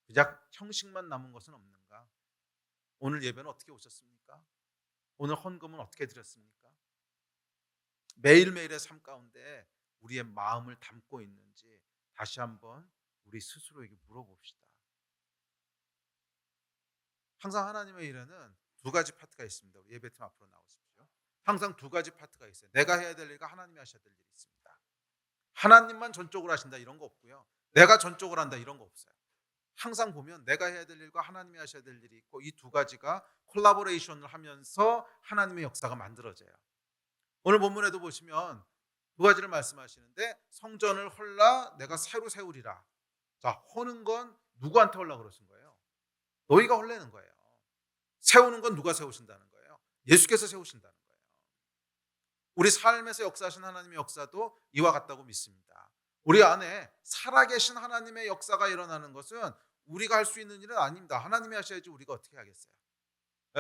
그냥 형식만 남은 것은 없는가? 오늘 예배는 어떻게 오셨습니까? 오늘 헌금은 어떻게 드렸습니까? 매일매일의 삶 가운데 우리의 마음을 담고 있는지 다시 한번 우리 스스로에게 물어봅시다. 항상 하나님의 일에는 두 가지 파트가 있습니다. 우리 예배팀 앞으로 나오십시오. 항상 두 가지 파트가 있어요. 내가 해야 될 일과 하나님이 하셔야 될 일이 있습니다. 하나님만 전적으로 하신다 이런 거 없고요. 내가 전적으로 한다 이런 거 없어요. 항상 보면 내가 해야 될 일과 하나님이 하셔야 될 일이 있고 이 두 가지가 콜라보레이션을 하면서 하나님의 역사가 만들어져요. 오늘 본문에도 보시면 두 가지를 말씀하시는데 성전을 헐라 내가 새로 세우리라. 자, 허는 건 누구한테 헐라 그러신 거예요? 너희가 헐내는 거예요. 세우는 건 누가 세우신다는 거예요? 예수께서 세우신다는 거예요. 우리 삶에서 역사하신 하나님의 역사도 이와 같다고 믿습니다. 우리 안에 살아계신 하나님의 역사가 일어나는 것은 우리가 할 수 있는 일은 아닙니다. 하나님이 하셔야지 우리가 어떻게 하겠어요.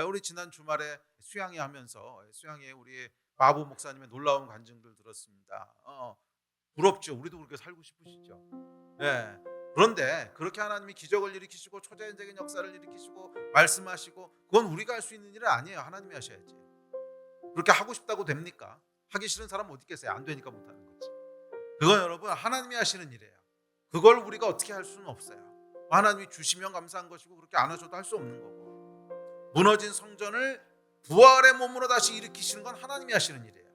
우리 지난 주말에 수양회 하면서 수양회 우리 마부 목사님의 놀라운 간증들 들었습니다. 부럽죠. 우리도 그렇게 살고 싶으시죠. 네. 그런데 그렇게 하나님이 기적을 일으키시고 초자연적인 역사를 일으키시고 말씀하시고 그건 우리가 할 수 있는 일은 아니에요. 하나님이 하셔야지. 그렇게 하고 싶다고 됩니까? 하기 싫은 사람 어디 있겠어요? 안 되니까 못하는 거지. 그건 여러분 하나님이 하시는 일이에요. 그걸 우리가 어떻게 할 수는 없어요. 하나님이 주시면 감사한 것이고 그렇게 안 하셔도 할 수 없는 거고, 무너진 성전을 부활의 몸으로 다시 일으키시는 건 하나님이 하시는 일이에요.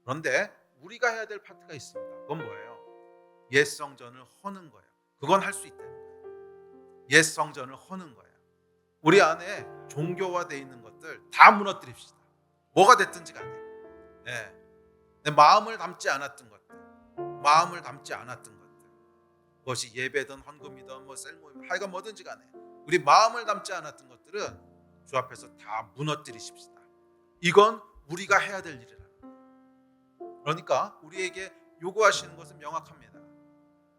그런데 우리가 해야 될 파트가 있습니다. 그건 뭐예요? 옛 성전을 허는 거예요. 그건 할 수 있다는 거예요. 옛 성전을 허는 거예요. 우리 안에 종교화되어 있는 것들 다 무너뜨립시다. 뭐가 됐든지 간에. 내 마음을 담지 않았던 것들, 마음을 담지 않았던 것들, 그것이 예배든 헌금이든 뭐 셀모이든 하여간 뭐든지 간에 우리 마음을 담지 않았던 것들은 주 앞에서 다 무너뜨리십시다. 이건 우리가 해야 될 일이라는 거예요. 그러니까 우리에게 요구하시는 것은 명확합니다.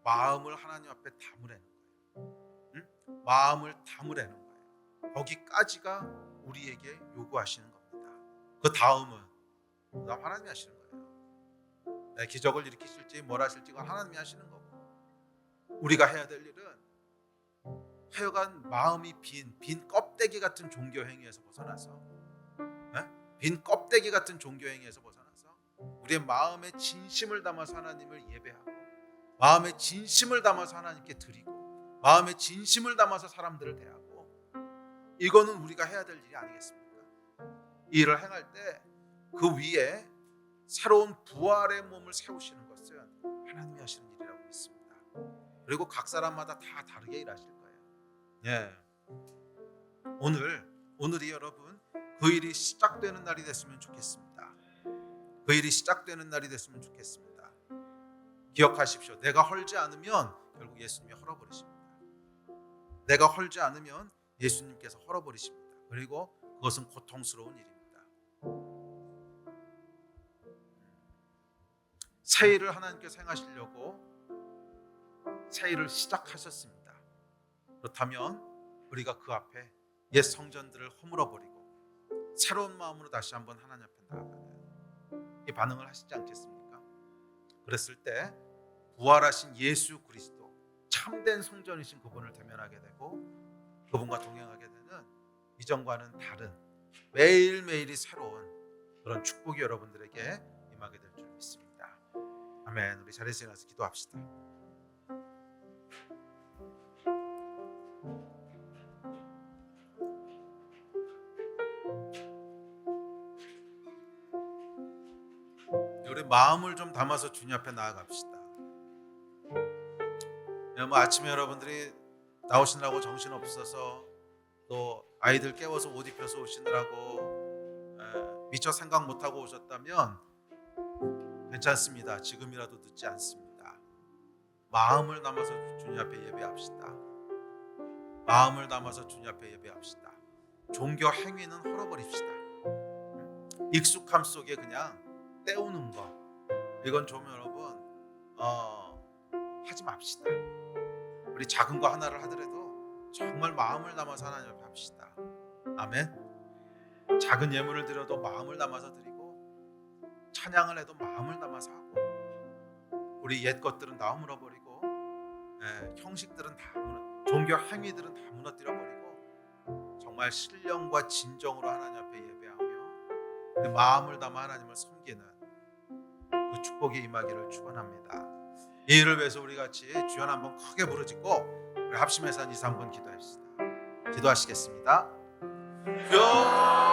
마음을 하나님 앞에 담으라는 거예요. 응? 마음을 담으라는 거예요. 거기까지가 우리에게 요구하시는 겁니다. 그 다음은 하나님이 하시는 거예요. 기적을 일으키실지 뭘 하실지 그건 하나님이 하시는 거고, 우리가 해야 될 일은 하여간 마음이 빈 껍데기 같은 종교 행위에서 벗어나서, 빈 껍데기 같은 종교 행위에서 벗어나서 우리의 마음에 진심을 담아서 하나님을 예배하고, 마음에 진심을 담아서 하나님께 드리고, 마음에 진심을 담아서 사람들을 대하고, 이거는 우리가 해야 될 일이 아니겠습니까? 이 일을 행할 때 그 위에 새로운 부활의 몸을 세우시는 것은 하나님이 하시는 일이라고 믿습니다. 그리고 각 사람마다 다 다르게 일하실 거예요. 오늘이 여러분 그 일이 시작되는 날이 됐으면 좋겠습니다. 그 일이 시작되는 날이 됐으면 좋겠습니다. 기억하십시오. 내가 헐지 않으면 결국 예수님이 헐어버리십니다. 내가 헐지 않으면 예수님께서 헐어버리십니다. 그리고 그것은 고통스러운 일입니다. 새 일을 하나님께서 행하시려고 새 일을 시작하셨습니다. 그렇다면 우리가 그 앞에 옛 성전들을 허물어버리고 새로운 마음으로 다시 한번 하나님 앞에 나아가는 이 반응을 하시지 않겠습니까? 그랬을 때 부활하신 예수 그리스도, 참된 성전이신 그분을 대면하게 되고 그분과 동행하게 되는 이전과는 다른 매일매일이 새로운 그런 축복이 여러분들에게 임하게 될 줄 믿습니다. 아멘. 우리 자리에서 일어나서 기도합시다. 우리 마음을 좀 담아서 주님 앞에 나아갑시다. 아침에 여러분들이 나오시느라고 정신 없어서 또 아이들 깨워서 옷 입혀서 오시느라고 미처 생각 못하고 오셨다면 괜찮습니다. 지금이라도 늦지 않습니다. 마음을 담아서 주님 앞에 예배합시다. 마음을 담아서 주님 앞에 예배합시다. 종교 행위는 헐어버립시다. 익숙함 속에 그냥 때우는 거, 이건 좀 여러분 하지 맙시다. 우리 작은 거 하나를 하더라도 정말 마음을 담아서 하나님 앞에 합시다. 아멘. 작은 예물을 드려도 마음을 담아서 드리고, 찬양을 해도 마음을 담아서 하고, 우리 옛 것들은 다 허물어버리고, 형식들은 다 종교 행위들은 다 무너뜨려버리고 정말 신령과 진정으로 하나님 앞에 예배하며 그 마음을 담아 하나님을 섬기는 그 축복이 임하기를 축원합니다. 이 일을 위해서 우리 같이 주여 한번 크게 부르짖고 우리 합심해서 한 2, 3분 기도합시다. 기도하시겠습니다. 주여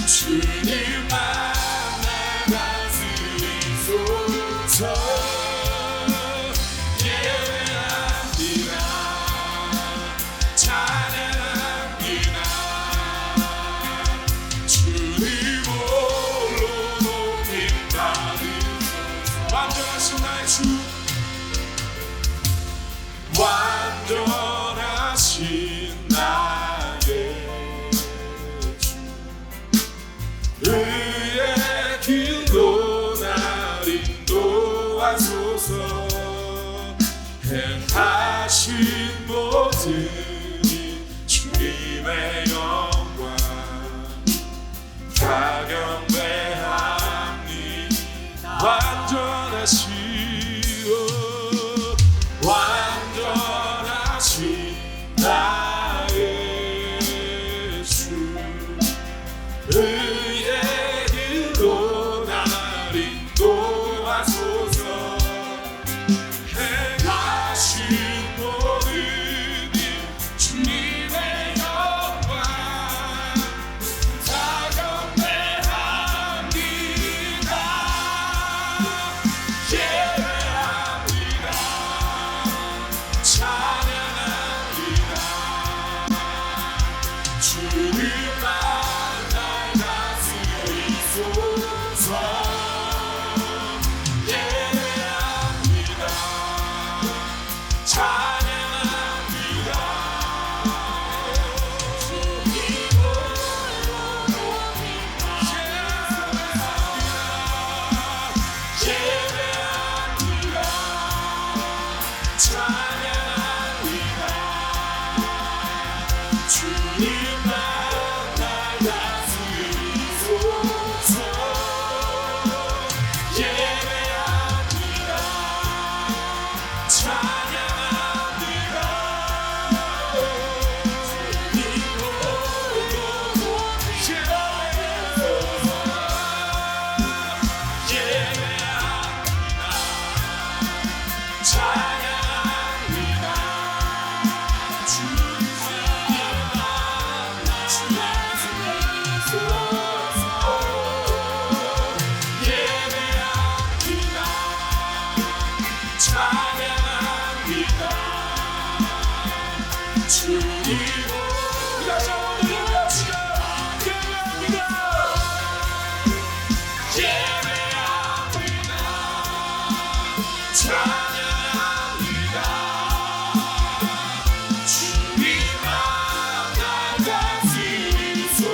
주님만 날 다스리소서. 예배합니다. 찬양합니다. 주님 홀로 높임 받으소서. 완전하신 나의 주, 완전하신 나의 주, 의의 길로 날 인도하소서. 행하신 모든 일 주님의 영광 다 경배합니다. 완전하시오, 완전하신 나의 주, 의의 길로 날 인도하소서. 행하신 모든 일 주님의 영광 다 경배합니다. 예배합니다. 찬양합니다. 주님만 날 다스리소서. 예배합니다. 찬양합니다. 주님 홀로 높임 예배합니다. 찬양합니다. 주님만 날 다스리소서. 예배합니다. 찬양합니다. 주님 홀로 높임 예배합니다. 찬양합니다. 주님만 날 다스리소서. 예배합니다. 찬양합니다. 주님 다시 한번 노래합시다. 예배합니다. 찬양합니다. 주님만 날 다스리소서.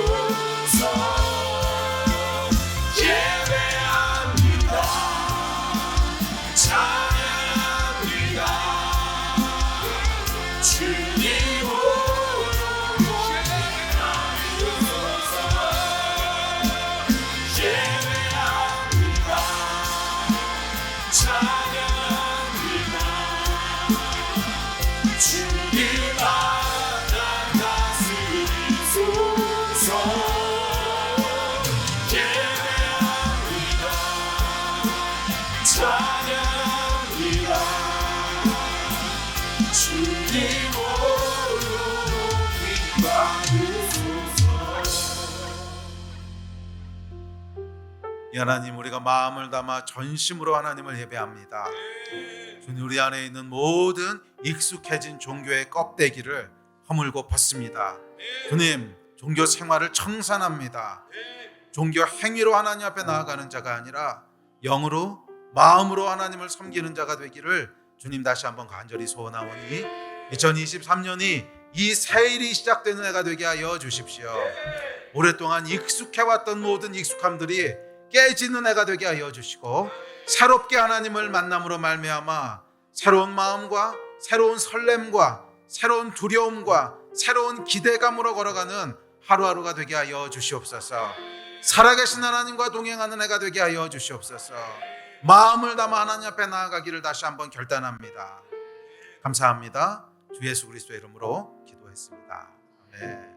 예배합니다. 찬양합니다. 주님 홀로 높임 받으소서. 예배합니다. 찬양합니다. 주님만 날 다스리소서. 예배합니다. 찬양합니다. 주님 홀로 높임 받으소서. 이 하나님, 우리가 마음을 담아 전심으로 하나님을 예배합니다. 주님, 우리 안에 있는 모든 익숙해진 종교의 껍데기를 허물고 벗습니다. 주님, 종교 생활을 청산합니다. 종교 행위로 하나님 앞에 나아가는 자가 아니라 영으로, 마음으로 하나님을 섬기는 자가 되기를 주님 다시 한번 간절히 소원하오니 2023년이 이 새일이 시작되는 해가 되게 하여 주십시오. 오랫동안 익숙해왔던 모든 익숙함들이 깨지는 해가 되게 하여 주시고, 새롭게 하나님을 만남으로 말미암아 새로운 마음과 새로운 설렘과 새로운 두려움과 새로운 기대감으로 걸어가는 하루하루가 되게 하여 주시옵소서. 살아계신 하나님과 동행하는 해가 되게 하여 주시옵소서. 마음을 담아 하나님 앞에 나아가기를 다시 한번 결단합니다. 감사합니다. 주 예수 그리스도의 이름으로 기도했습니다. 아멘.